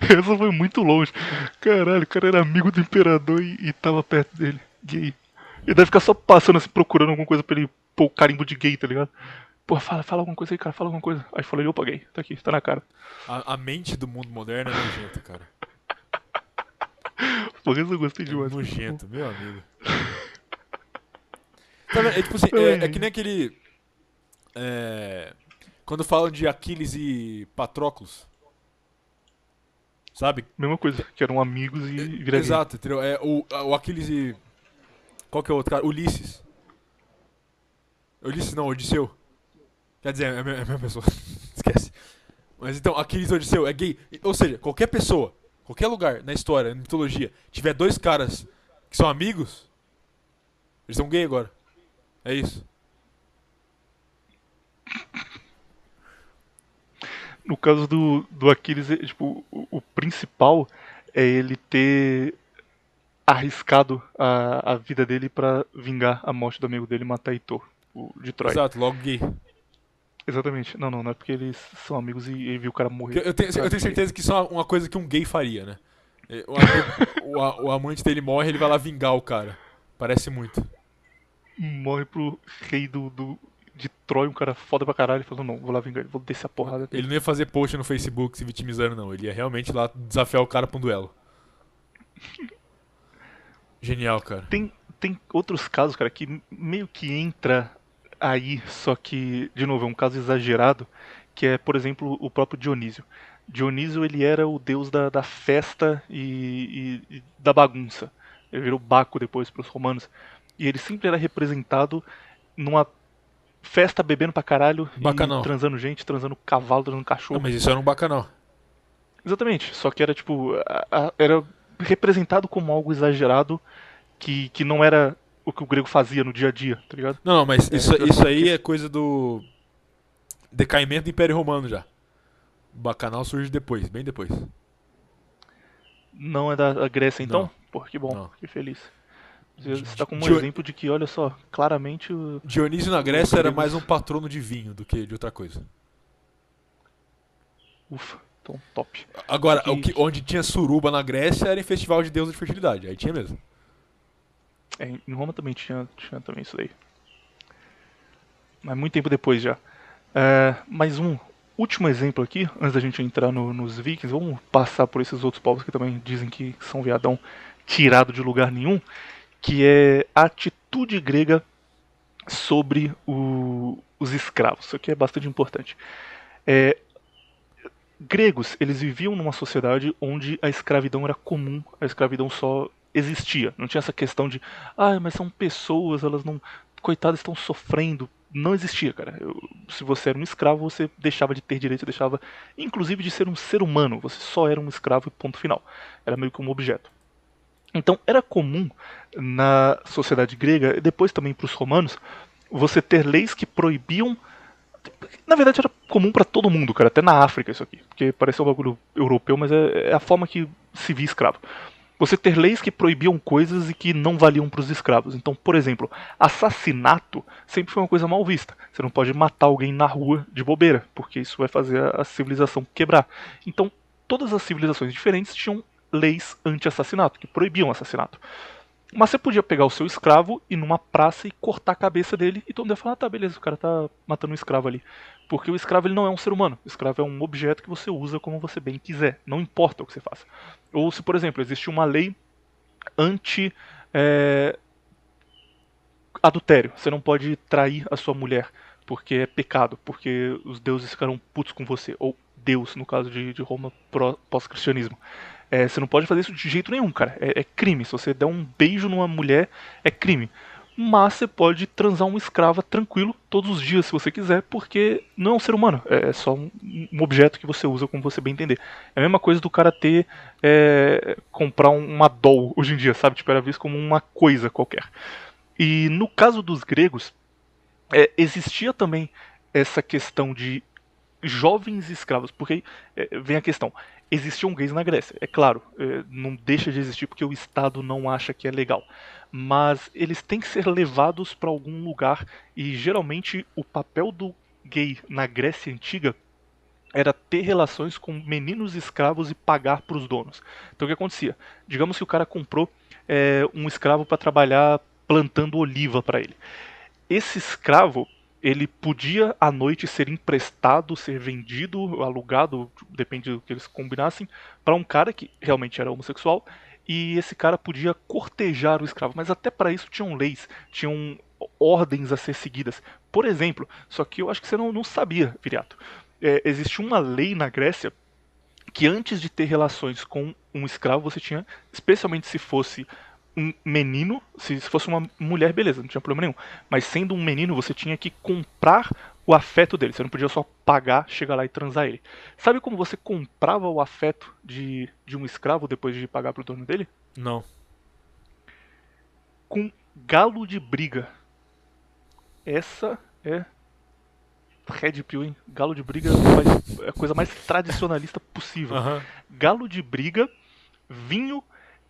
Essa foi muito longe. Caralho, o cara era amigo do imperador e tava perto dele. Gay. Ele deve ficar só passando assim, procurando alguma coisa pra ele pôr o carimbo de gay, tá ligado? Pô, fala alguma coisa aí, cara, fala alguma coisa. Aí falei, opa, gay, tá aqui, tá na cara. A mente do mundo moderno é nojenta, cara. Por isso eu gostei É demais. nojento, meu amigo. Tá vendo? É tipo assim, é que nem aquele. Quando falam de Aquiles e Patroclus. Sabe? Mesma coisa, que eram amigos e viraram. Exato, entendeu? O Aquiles e. Qual que é o outro cara? Ulisses. Ulisses não, Odisseu. Quer dizer, é a mesma pessoa. Esquece. Mas então, Aquiles e Odisseu é gay. Ou seja, qualquer pessoa, qualquer lugar na história, na mitologia, tiver dois caras que são amigos, eles são gay agora. É isso. No caso do Aquiles, tipo, o principal é ele ter arriscado a vida dele pra vingar a morte do amigo dele e matar Heitor, o de Troia. Exato, logo gay. Exatamente. Não é porque eles são amigos e ele viu o cara morrer. Eu tenho certeza que isso é uma coisa que um gay faria, né? O amante dele morre, ele vai lá vingar o cara. Parece muito. Morre pro rei de Troia, um cara foda pra caralho, e falou, não, vou lá vingar ele, vou descer a porrada dele. Ele não ia fazer post no Facebook se vitimizando, não. Ele ia realmente lá desafiar o cara pra um duelo. Genial, cara. Tem outros casos, cara, que meio que entra aí, só que, de novo, é um caso exagerado, que é, por exemplo, o próprio Dionísio. Dionísio, ele era o deus da festa e da bagunça. Ele virou Baco depois pros romanos. E ele sempre era representado numa festa bebendo pra caralho Bacanal. e transando gente, transando cavalo, transando Não, cachorro. mas isso era um bacanal. Exatamente, só que era tipo. Era representado como algo exagerado que não era o que o grego fazia no dia a dia, tá ligado? Não, mas isso representado aí que- é coisa do decaimento do Império Romano já. O bacanal surge depois, bem depois. Não é da Grécia então? Não. Pô, que bom, Não. fiquei feliz. Você tá como um Dio- exemplo de que, olha só, claramente o. Dionísio na Os Grécia era gregos- mais um patrono de vinho do que de outra coisa. Ufa, então top. Agora, Que- onde tinha suruba na Grécia era em festival de deusa de fertilidade. Aí tinha mesmo. Em Roma também tinha também isso daí. Mas muito tempo depois já. Mais um último exemplo aqui, antes da gente entrar nos vikings, vamos passar por esses outros povos que também dizem que são viadão tirado de lugar nenhum, que é a atitude grega sobre os escravos. Isso aqui é bastante importante. Gregos, eles viviam numa sociedade onde a escravidão era comum, a escravidão só existia. Não tinha essa questão de, mas são pessoas, elas não, coitadas, estão sofrendo. Não existia, cara. Se você era um escravo, você deixava de ter direito, deixava, inclusive, de ser um ser humano. Você só era um escravo e ponto final. Era meio que um objeto. Então, era comum na sociedade grega, e depois também para os romanos, você ter leis que proibiam. Na verdade, era comum pra todo mundo, cara, até na África isso aqui, porque pareceu um bagulho europeu, mas é a forma que se via escravo. Você ter leis que proibiam coisas e que não valiam pros escravos. Então, por exemplo, assassinato sempre foi uma coisa mal vista. Você não pode matar alguém na rua de bobeira, porque isso vai fazer a civilização quebrar. Então, todas as civilizações diferentes tinham leis anti-assassinato, que proibiam assassinato. Mas você podia pegar o seu escravo e ir numa praça e cortar a cabeça dele e todo mundo ia falar, tá, beleza, o cara tá matando um escravo ali. Porque o escravo ele não é um ser humano. O escravo é um objeto que você usa como você bem quiser. Não importa o que você faça. Ou se, por exemplo, existe uma lei anti adultério. Você não pode trair a sua mulher porque é pecado, porque os deuses ficaram putos com você. Ou Deus, no caso de Roma pós-cristianismo. Você não pode fazer isso de jeito nenhum, cara. É crime. Se você der um beijo numa mulher, é crime. Mas você pode transar uma escrava tranquilo todos os dias, se você quiser, porque não é um ser humano. É só um objeto que você usa como você bem entender. É a mesma coisa do cara ter. Comprar uma doll hoje em dia, sabe? Tipo, era visto como uma coisa qualquer. E no caso dos gregos, existia também essa questão de jovens escravos, porque vem a questão, existiam gays na Grécia, é claro, não deixa de existir porque o Estado não acha que é legal, mas eles têm que ser levados para algum lugar e geralmente o papel do gay na Grécia Antiga era ter relações com meninos escravos e pagar para os donos. Então o que acontecia? Digamos que o cara comprou um escravo para trabalhar plantando oliva para ele. Esse escravo, ele podia à noite ser emprestado, ser vendido, alugado, depende do que eles combinassem, para um cara que realmente era homossexual, e esse cara podia cortejar o escravo, mas até para isso tinham leis, tinham ordens a ser seguidas. Por exemplo, só que eu acho que você não sabia, Viriato, existia uma lei na Grécia que antes de ter relações com um escravo, você tinha, especialmente se fosse um menino, se fosse uma mulher, beleza, não tinha problema nenhum. Mas sendo um menino, você tinha que comprar o afeto dele. Você não podia só pagar, chegar lá e transar ele. Sabe como você comprava o afeto de um escravo depois de pagar pro dono dele? Não. Com galo de briga. Essa é Red Pill, hein? Galo de briga é a coisa mais tradicionalista possível. Aham. Galo de briga, vinho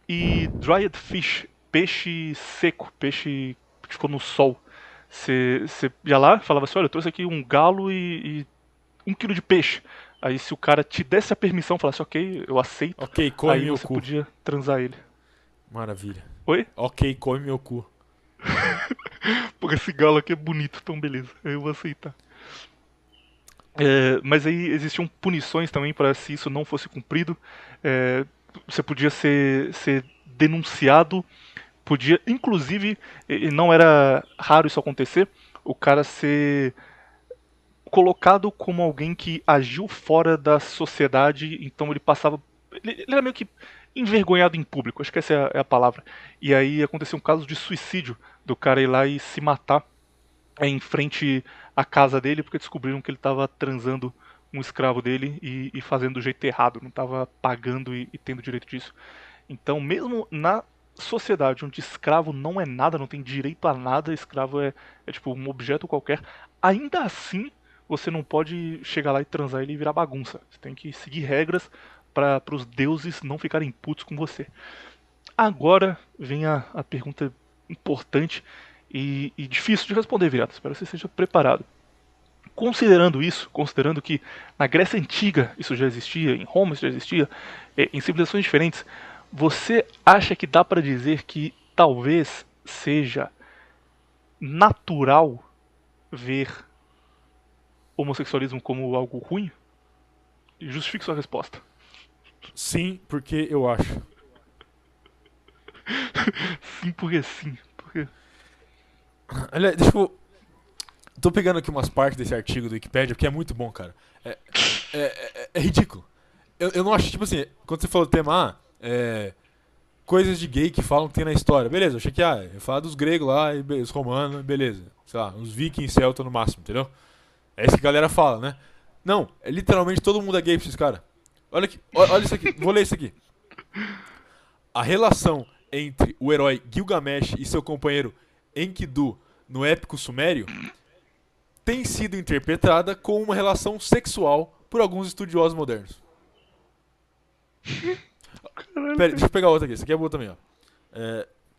e dried fish, peixe seco, peixe que ficou no sol. Você ia lá, falava assim, olha, eu trouxe aqui um galo e 1 quilo de peixe. Aí se o cara te desse a permissão, falasse, ok, eu aceito, Ok, come aí meu você cu. podia transar ele. Maravilha. Oi? Ok, come meu cu. Porque esse galo aqui é bonito, então beleza, eu vou aceitar. Mas aí existiam punições também para se isso não fosse cumprido. Você podia ser denunciado, podia, inclusive, e não era raro isso acontecer, o cara ser colocado como alguém que agiu fora da sociedade, então ele passava. Ele era meio que. envergonhado em público, acho que essa é a palavra. E aí aconteceu um caso de suicídio do cara ir lá e se matar em frente à casa dele porque descobriram que ele estava transando um escravo dele e fazendo do jeito errado, não estava pagando e tendo direito disso. Então, mesmo na sociedade onde escravo não é nada, não tem direito a nada, escravo é tipo um objeto qualquer, ainda assim você não pode chegar lá e transar ele e virar bagunça. Você tem que seguir regras para os deuses não ficarem putos com você. Agora vem a pergunta importante e difícil de responder, Virato. Espero que você esteja preparado. Considerando isso, considerando que na Grécia Antiga isso já existia, em Roma isso já existia, em civilizações diferentes, você acha que dá para dizer que talvez seja natural ver homossexualismo como algo ruim? Justifique sua resposta. Sim, porque eu acho. Sim, porque sim. Porque... Olha, deixa eu. Tô pegando aqui umas partes desse artigo do Wikipedia, porque é muito bom, cara. É ridículo. Eu não acho, tipo assim, quando você falou o tema, coisas de gay que falam que tem na história. Beleza, eu achei que, eu ia falar dos gregos lá, e os romanos, beleza. Sei lá, uns vikings, celta no máximo, entendeu? É isso que a galera fala, né? Não, literalmente todo mundo é gay pra esses caras. Olha aqui, olha isso aqui, vou ler isso aqui. A relação entre o herói Gilgamesh e seu companheiro Enkidu no épico sumério tem sido interpretada como uma relação sexual por alguns estudiosos modernos. Pera, deixa eu pegar outra aqui. Essa aqui é boa também, ó.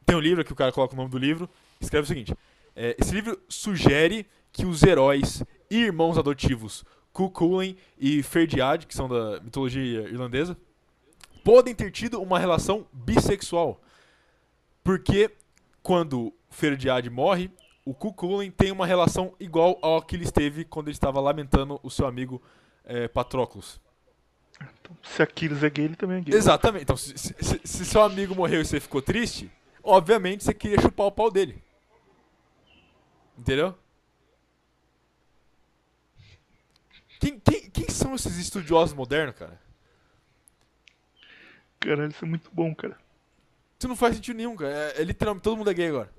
Tem um livro que o cara coloca o nome do livro. Escreve o seguinte: esse livro sugere que os heróis e irmãos adotivos Cuchulainn e Ferdiad, que são da mitologia irlandesa, podem ter tido uma relação bissexual. Porque quando Ferdiad morre, o Cuchulainn tem uma relação igual ao que ele esteve quando ele estava lamentando o seu amigo Patroclus. Então, se Aquiles é gay, ele também é gay. Exatamente. Então, se seu amigo morreu e você ficou triste, obviamente você queria chupar o pau dele. Entendeu? Quem são esses estudiosos modernos, cara? Caralho, isso é muito bom, cara. Isso não faz sentido nenhum, cara. É literalmente, todo mundo é gay agora.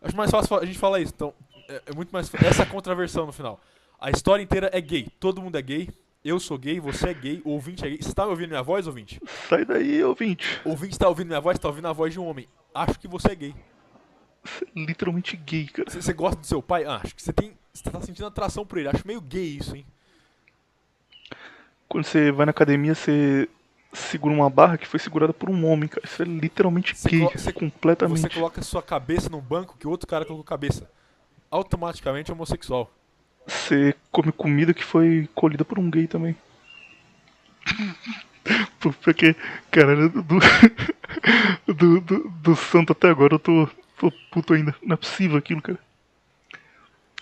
Acho mais fácil a gente falar isso. Então, é muito mais fácil. Essa contraversão no final. A história inteira é gay. Todo mundo é gay. Eu sou gay, você é gay, o ouvinte é gay. Você tá me ouvindo minha voz, ouvinte? Sai daí, ouvinte. O ouvinte tá ouvindo minha voz, tá ouvindo a voz de um homem. Acho que você é gay. Você é literalmente gay, cara. Você gosta do seu pai? Acho que você tá sentindo atração por ele. Acho meio gay isso, hein? Quando você vai na academia, você segura uma barra que foi segurada por um homem, cara. Isso é literalmente gay, completamente. Você coloca sua cabeça num banco que o outro cara colocou cabeça. Automaticamente é homossexual. Você come comida que foi colhida por um gay também. Porque, caralho, do santo até agora eu tô puto ainda. Não é possível aquilo, cara.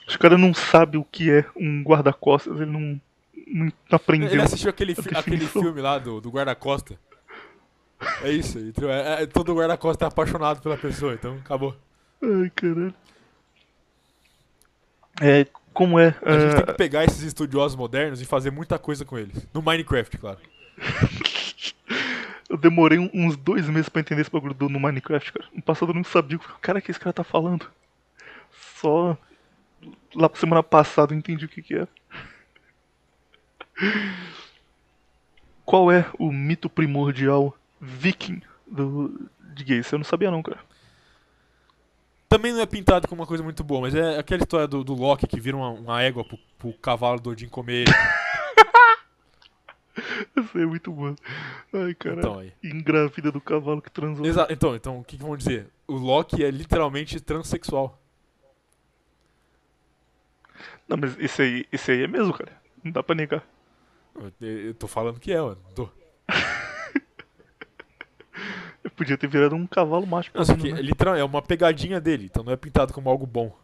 Os caras não sabem o que é um guarda-costas, ele não aprendeu. Ele assistiu aquele filme lá do guarda-costa. É isso, todo guarda-costa é apaixonado pela pessoa, então acabou. Ai, caralho. Como é? A gente tem que pegar esses estudiosos modernos e fazer muita coisa com eles. No Minecraft, claro. Eu demorei uns 2 meses pra entender esse bagulho no Minecraft, cara. No passado eu não sabia o que esse cara tá falando. Só lá pra semana passada eu entendi o que era. Qual é o mito primordial viking de gays? Eu não sabia não, cara. Também não é pintado como uma coisa muito boa, mas é aquela história do Loki que vira uma égua pro cavalo do Odin comer ele. Isso é muito bom. Ai, caralho. Então, aí. Engravida do cavalo que transou. Exato. Então, o que vão dizer? O Loki é literalmente transexual. Não, mas esse aí é mesmo, cara. Não dá pra negar. Eu tô falando que mano. Tô. Eu podia ter virado um cavalo macho. Não, isso aqui literalmente é uma pegadinha dele, então não é pintado como algo bom.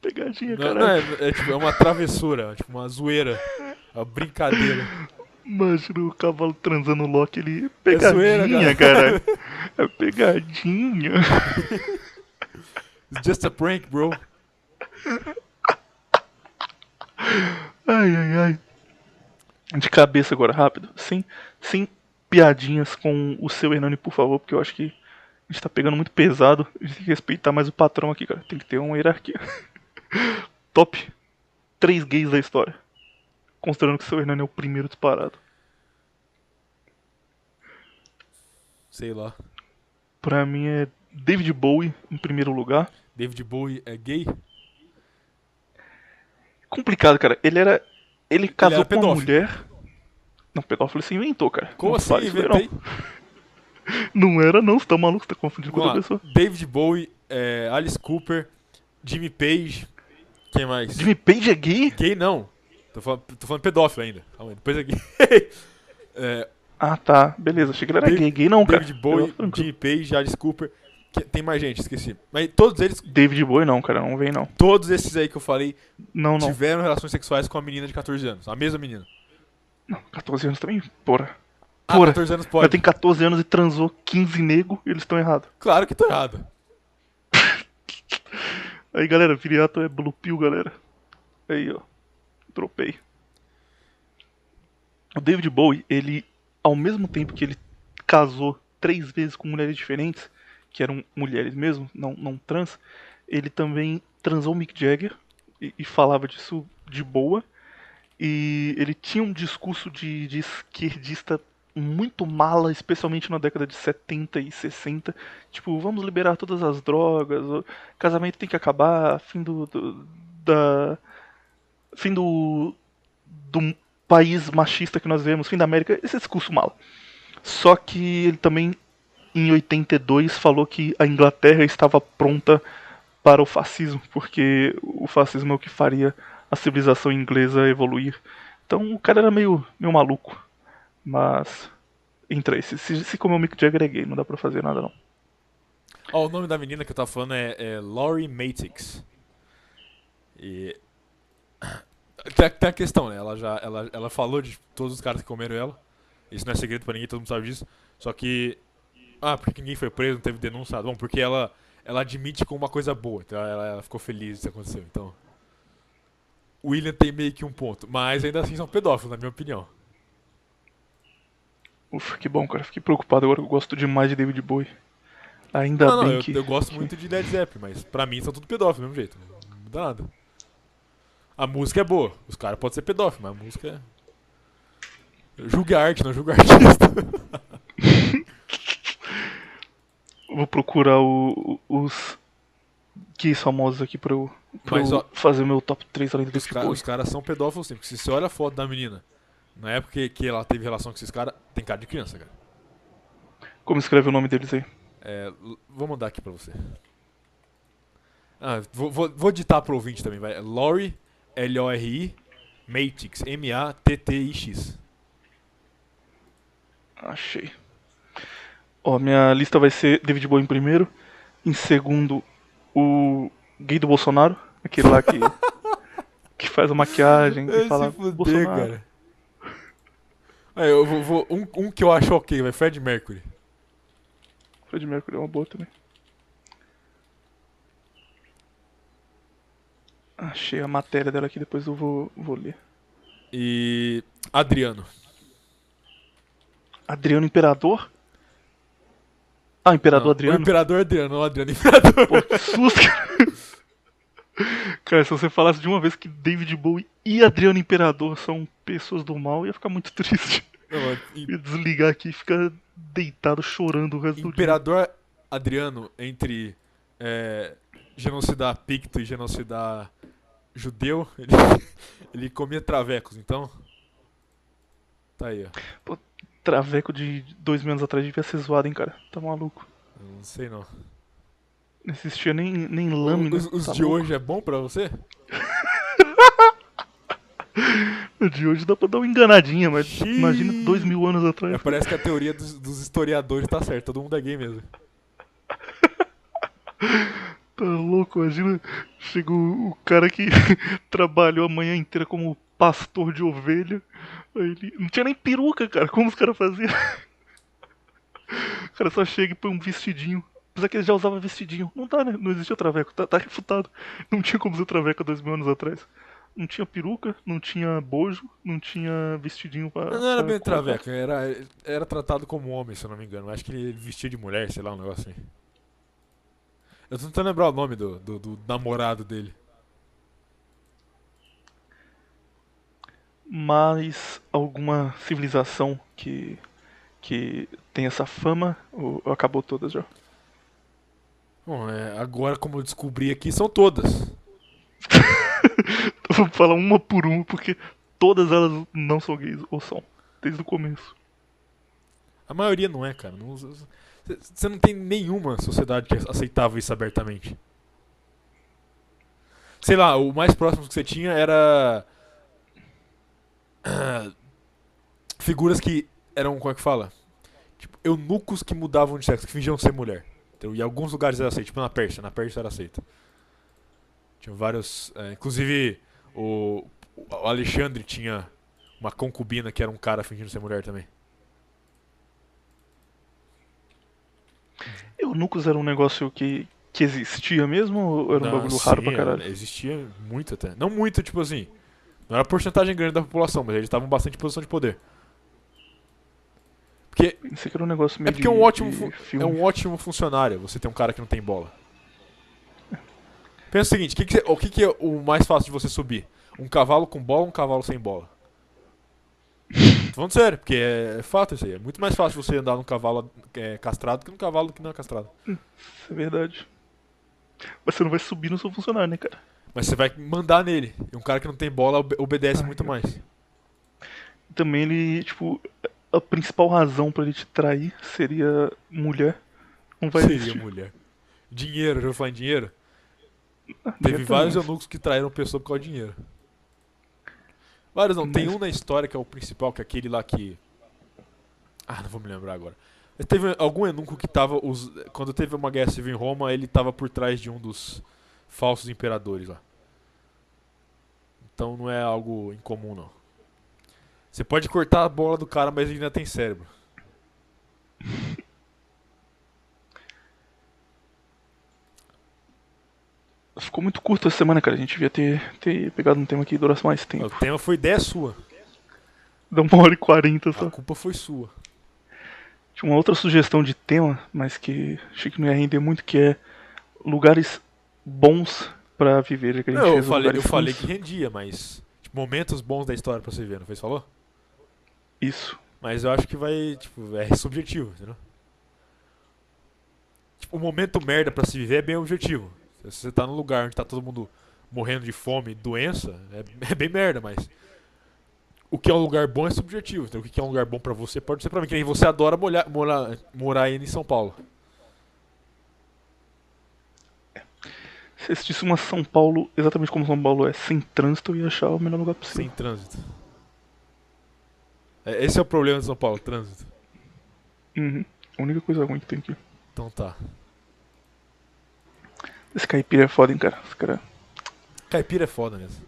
Pegadinha, Não, caralho. é uma travessura, tipo uma zoeira, uma brincadeira. Imagina o cavalo transando o Loki, ele... Pegadinha, zoeira, caralho. É pegadinha. It's just a prank, bro. Ai. De cabeça agora, rápido. Sem piadinhas com o seu Hernani, por favor, porque eu acho que a gente tá pegando muito pesado. A gente tem que respeitar mais o patrão aqui, cara. Tem que ter uma hierarquia. Top 3 gays da história. Considerando que o seu Hernani é o primeiro disparado. Sei lá. Pra mim é David Bowie em primeiro lugar. David Bowie é gay? Complicado, cara. Ele casou era com uma pedófilo. mulher. Não, pedófilo você inventou, cara. Como Não assim? faz isso daí, Inventei? Não era, não. Você tá maluco? Você tá confundindo com Vamos outra lá. pessoa. David Bowie, Alice Cooper, Jimmy Page. Quem mais? Jimmy Page é gay? Gay não. Tô falando pedófilo ainda. Calma aí, depois é gay. Ah, tá. Beleza. Achei que ele era gay. Gay não, cara. David Bowie, Pedófilo, Jimmy Page, Alice Cooper. Tem mais gente, esqueci. Mas todos eles, David Bowie não, cara. Não vem, não. todos esses aí que eu falei, Não. tiveram relações sexuais com a menina de 14 anos. A mesma menina. Não, 14 anos também? Porra. Ah, Porra. 14 anos Ela pode. tem 14 anos e transou 15 nego e eles estão errados. Claro que tô errado. Aí, galera, Viriato é Blue Pill, galera. Aí, ó. Dropei. O David Bowie, ele, ao mesmo tempo que ele casou 3 vezes com mulheres diferentes, que eram mulheres mesmo, não trans, ele também transou o Mick Jagger e falava disso de boa. E ele tinha um discurso de esquerdista muito mala, especialmente na década de 70 e 60. Tipo, vamos liberar todas as drogas, o casamento tem que acabar, fim do país machista que nós vemos, fim da América, esse discurso mala. Só que ele também, em 82, falou que a Inglaterra estava pronta para o fascismo, porque o fascismo é o que faria a civilização inglesa evoluir. Então o cara era meio maluco. Mas entra aí. Se comer o Mick Jagger é gay, não dá pra fazer nada não. Ó, o nome da menina que eu tava falando é Laurie Matix. E. Tem a questão, né? Ela falou de todos os caras que comeram ela. Isso não é segredo pra ninguém, todo mundo sabe disso. Só que. Ah, porque ninguém foi preso, não teve denúncia. Bom, porque ela admite como uma coisa boa. Então ela ficou feliz que isso aconteceu. Então. O William tem meio que um ponto. Mas ainda assim são pedófilos, na minha opinião. Ufa, que bom, cara. Fiquei preocupado agora que eu gosto demais de David Bowie. Ainda Não, bem eu, que. eu gosto muito de Led Zeppelin, mas pra mim são tudo pedófilos do mesmo jeito. Não muda nada. A música é boa. Os caras podem ser pedófilos, mas a música é. Julgue a arte, não julgue o artista. Vou procurar os gays famosos aqui pra eu Mas, ó, fazer meu top 3 além do David Bowie. Os caras são pedófilos sim, porque se você olha a foto da menina, na época que ela teve relação com esses caras, tem cara de criança, cara. Como escreve o nome deles aí? Vou mandar aqui pra você. Ah, vou digitar pro ouvinte também, vai. Laurie, Lori, Matix, Mattix. Achei. Ó, minha lista vai ser David Bowie em primeiro. Em segundo, o gay do Bolsonaro. Aquele lá que faz a maquiagem e fala Se fuder, Bolsonaro. cara. Eu vou um que eu acho ok, vai. Fred Mercury. Fred Mercury é uma boa também. Achei a matéria dela aqui, depois eu vou ler. E. Adriano. Adriano Imperador? Ah, Imperador Não, Adriano? O Imperador Adriano, não o Adriano Imperador. Pô, que susto, cara. Cara, se você falasse de uma vez que David Bowie e Adriano Imperador são pessoas do mal, eu ia ficar muito triste. Não, Ia desligar aqui e ficar deitado chorando o resto do dia. Imperador Adriano, entre genocidar picto e genocidar judeu, ele comia travecos, então. Tá aí, ó. Traveco de 2000 anos atrás devia ser zoado, hein, cara. Tá maluco. Eu não sei não. Não existia nem lâmina. Os tá de louco. hoje é bom pra você? O de hoje dá pra dar uma enganadinha, mas Xiii. imagina 2000 anos atrás. Parece que a teoria dos historiadores tá certa, todo mundo é gay mesmo. Tá louco, imagina. Chega o cara que trabalhou a manhã inteira como pastor de ovelha. Aí ele. Não tinha nem peruca, cara. Como os caras faziam? O cara só chega e põe um vestidinho. Apesar que ele já usava vestidinho. Não dá, né? Não existia traveco. Tá refutado. Não tinha como usar traveco 2000 anos atrás. não tinha peruca, não tinha bojo, não tinha vestidinho pra. Não era pra bem colocar. traveco, era tratado como homem, se eu não me engano. Acho que ele vestia de mulher, sei lá, um negócio assim. Eu tô tentando lembrar o nome do namorado dele. Mas alguma civilização que tem essa fama, ou acabou todas já? Bom, agora como eu descobri aqui, são todas. Eu vou falar uma por uma, porque todas elas não são gays, ou são, desde o começo. A maioria não é, cara. Você não tem nenhuma sociedade que aceitava isso abertamente. Sei lá, o mais próximo que você tinha era. Figuras que eram, como é que fala? Tipo, eunucos que mudavam de sexo, que fingiam ser mulher. Então, e alguns lugares era aceito, tipo na Pérsia era aceito. Tinha vários. Inclusive, o Alexandre tinha uma concubina que era um cara fingindo ser mulher também. Eunucos era um negócio que existia mesmo, ou era um bagulho raro pra caralho? Existia muito até. Não muito, tipo assim. Não era porcentagem grande da população, mas eles estavam bastante em posição de poder. Porque Pensei que era um negócio meio é porque é um ótimo, de é filme. um ótimo funcionário você ter um cara que não tem bola. Pensa o seguinte, o que é o mais fácil de você subir? Um cavalo com bola ou um cavalo sem bola? Tô falando sério, porque é fato isso aí. É muito mais fácil você andar num cavalo castrado que num cavalo que não é castrado. Isso é verdade. Mas você não vai subir no seu funcionário, né, cara? Mas você vai mandar nele. E um cara que não tem bola obedece Ai, muito meu mais. Também ele, tipo, a principal razão pra ele te trair seria mulher. Não vai Seria existir. mulher. Dinheiro, já vou falar em dinheiro? Ah, Teve mulher vários também, eunucos que traíram pessoa por causa de dinheiro. Vários não, tem mas- um na história que é o principal, que é aquele lá que. Ah, não vou me lembrar agora. Mas teve algum eunuco que tava. Quando teve uma guerra civil em Roma, ele tava por trás de um dos falsos imperadores lá. Então não é algo incomum, não. Você pode cortar a bola do cara, mas ele ainda tem cérebro. Ficou muito curto essa semana, cara. A gente devia ter pegado um tema que durasse mais O tempo. tema foi ideia sua. Dá 1h40 A só. culpa foi sua. Tinha uma outra sugestão de tema, mas que achei que não ia render muito, que é lugares bons pra viver. Já que a gente Não, eu fez falei lugares ruins. que rendia, mas. Tipo, momentos bons da história pra você ver, não foi isso que falou? Isso. Mas eu acho que vai, tipo, é subjetivo, entendeu? Tipo, o momento merda pra se viver é bem objetivo. Se você tá num lugar onde tá todo mundo morrendo de fome e doença, é bem merda, mas. O que é um lugar bom é subjetivo. Então, o que é um lugar bom pra você pode ser pra mim. Que nem você adora morar aí em São Paulo. Se existisse uma São Paulo, exatamente como São Paulo é, sem trânsito, eu ia achar o melhor lugar possível. Sem trânsito. Esse é o problema de São Paulo, trânsito. Uhum. A única coisa ruim que tem aqui. Então tá. Esse caipira é foda, hein, cara. Esse cara Caipira é foda mesmo.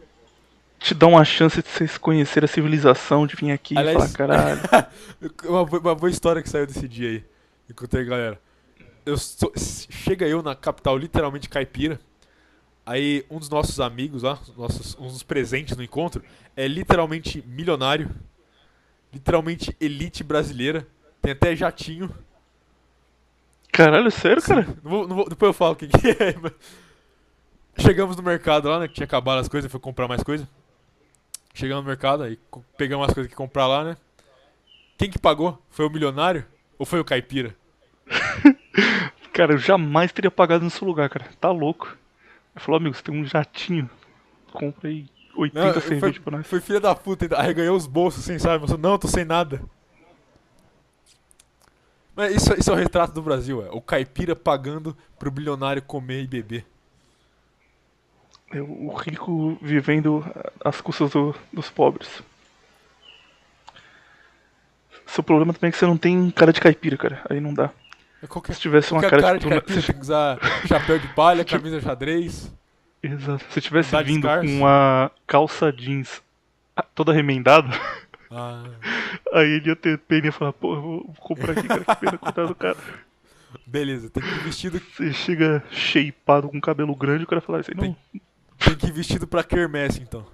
te dá uma chance de vocês conhecer a civilização, de vir aqui Aliás- e falar, caralho. uma boa história que saiu desse dia aí. Encontrei a galera. Chega eu na capital, literalmente caipira. Aí um dos nossos amigos lá, um dos presentes no encontro, é literalmente milionário. Literalmente elite brasileira. Tem até jatinho. Caralho, sério, cara? Depois eu falo o que é. Mas... Chegamos no mercado lá, né? Que tinha acabado as coisas, foi comprar mais coisa. Chegamos no mercado, aí pegamos as coisas que comprar lá, né? Quem que pagou? Foi o milionário ou foi o caipira? Cara, eu jamais teria pagado nesse lugar, cara. Tá louco. Ele falou, amigo, você tem um jatinho. Compra aí 80 cervejas pra nós. Foi filha da puta, ainda arreganhou os bolsos sem sabe. Você, não, tô sem nada. Mas isso é o retrato do Brasil, é. O caipira pagando pro bilionário comer e beber. É o rico vivendo às custas dos pobres. Seu problema também é que você não tem cara de caipira, cara. Aí não dá. Qualquer, Se tivesse uma qualquer cara cara de caipira tem que usar chapéu de palha, camisa xadrez. Exato. Se tivesse Andar vindo descalço. com uma calça jeans toda remendada, Ah, aí ele ia ter pena e ia falar, pô, eu vou comprar aqui, cara, que pena, coitado do cara. beleza, tem que ir vestido, Você chega shapeado com cabelo grande, o cara fala assim, não, tem que ir vestido pra quermesse então.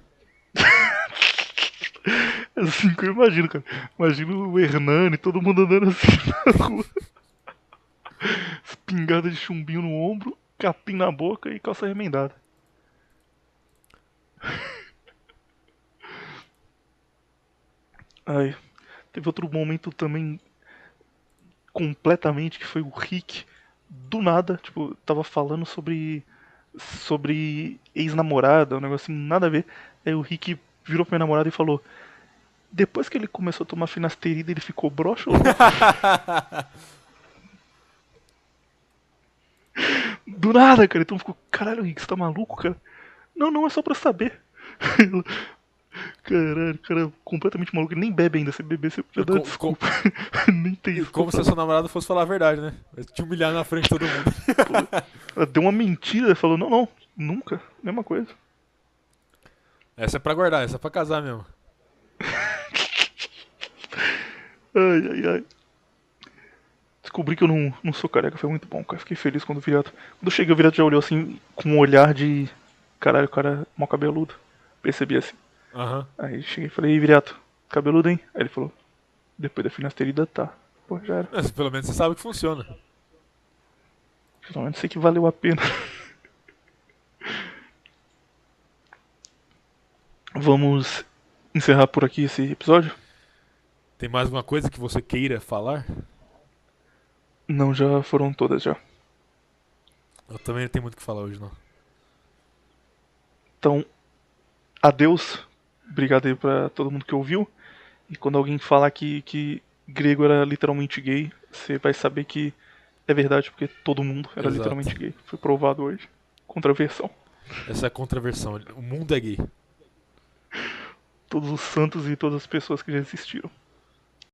É assim que eu imagino, cara. Imagino o Hernani, todo mundo andando assim na rua. Espingarda de chumbinho no ombro, capim na boca e calça remendada. Ai, teve outro momento também completamente que foi o Rick do nada, tipo, tava falando sobre ex-namorada, um negocinho nada a ver. Aí o Rick virou pra minha namorada e falou: depois que ele começou a tomar finasterida, ele ficou broxa ou não? Do nada, cara. Então ficou: caralho, Rick, você tá maluco, cara? Não, não, é só pra saber. Caralho, cara é completamente maluco. Ele nem bebe ainda. Se beber, você já dá desculpa. Nem tem E isso. como se a sua namorada fosse falar a verdade, né? Vai te humilhar na frente de todo mundo. Ela deu uma mentira, falou: não, não, nunca. Mesma coisa. Essa é pra guardar, essa é pra casar mesmo. Ai, ai, ai. Descobri que eu não sou careca, foi muito bom, cara. Fiquei feliz quando o Viriato. Quando eu cheguei, o Viriato já olhou assim, com um olhar de. Caralho, o cara é mó cabeludo. Percebi assim. Aham. Aí cheguei e falei: ei, Viriato, cabeludo, hein? Aí ele falou: depois da finasterida tá. Pô, já era. Mas pelo menos você sabe que funciona. Pelo menos sei que valeu a pena. Vamos encerrar por aqui esse episódio? Tem mais alguma coisa que você queira falar? Não, já foram todas já. Eu também não tenho muito o que falar hoje, não. Então, adeus. Obrigado aí pra todo mundo que ouviu. E quando alguém falar que grego era literalmente gay, você vai saber que é verdade, porque todo mundo era Exato. literalmente gay. Foi provado hoje. Contraversão. Essa é a contraversão. O mundo é gay. Todos os santos e todas as pessoas que já existiram.